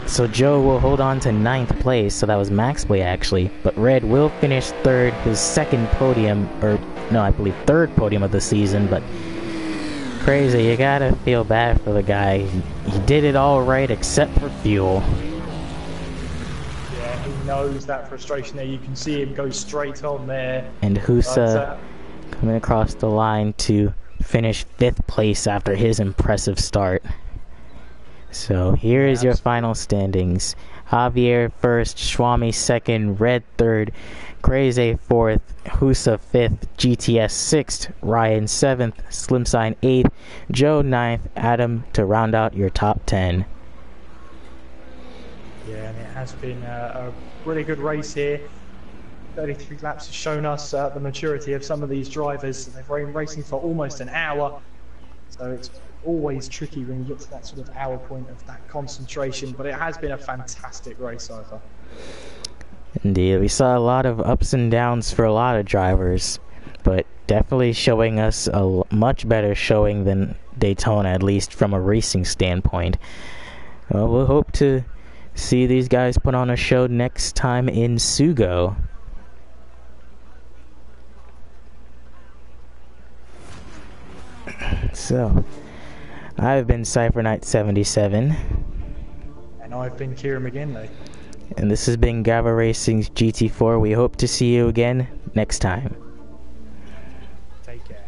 S1: So Joe will hold on to 9th place, so that was max play actually. But Red will finish 3rd, his 2nd podium, or no, I believe 3rd podium of the season. But Crazy, you gotta feel bad for the guy. He did it all right except for fuel.
S2: He knows that frustration there. You can see him go straight on there.
S1: And Husa coming across the line to finish 5th place after his impressive start. So here is your final standings. Javier 1st, Schwami 2nd, Red 3rd, Crazy 4th, Husa 5th, GTS 6th, Ryan 7th, Slim Sign 8th, Joe 9th, Adam to round out your top 10.
S2: Yeah, and it has been a really good race here. 33 laps has shown us the maturity of some of these drivers. They've been racing for almost an hour, so it's always tricky when you get to that sort of hour point of that concentration, but it has been a fantastic race so far.
S1: Indeed, we saw a lot of ups and downs for a lot of drivers, but definitely showing us a much better showing than Daytona, at least from a racing standpoint. Well, we'll hope to see these guys put on a show next time in Sugo. So, I've been Cypher Knight 77.
S2: And I've been Kieran McGinley.
S1: And this has been Gavra Racing's GT4. We hope to see you again next time.
S2: Take care.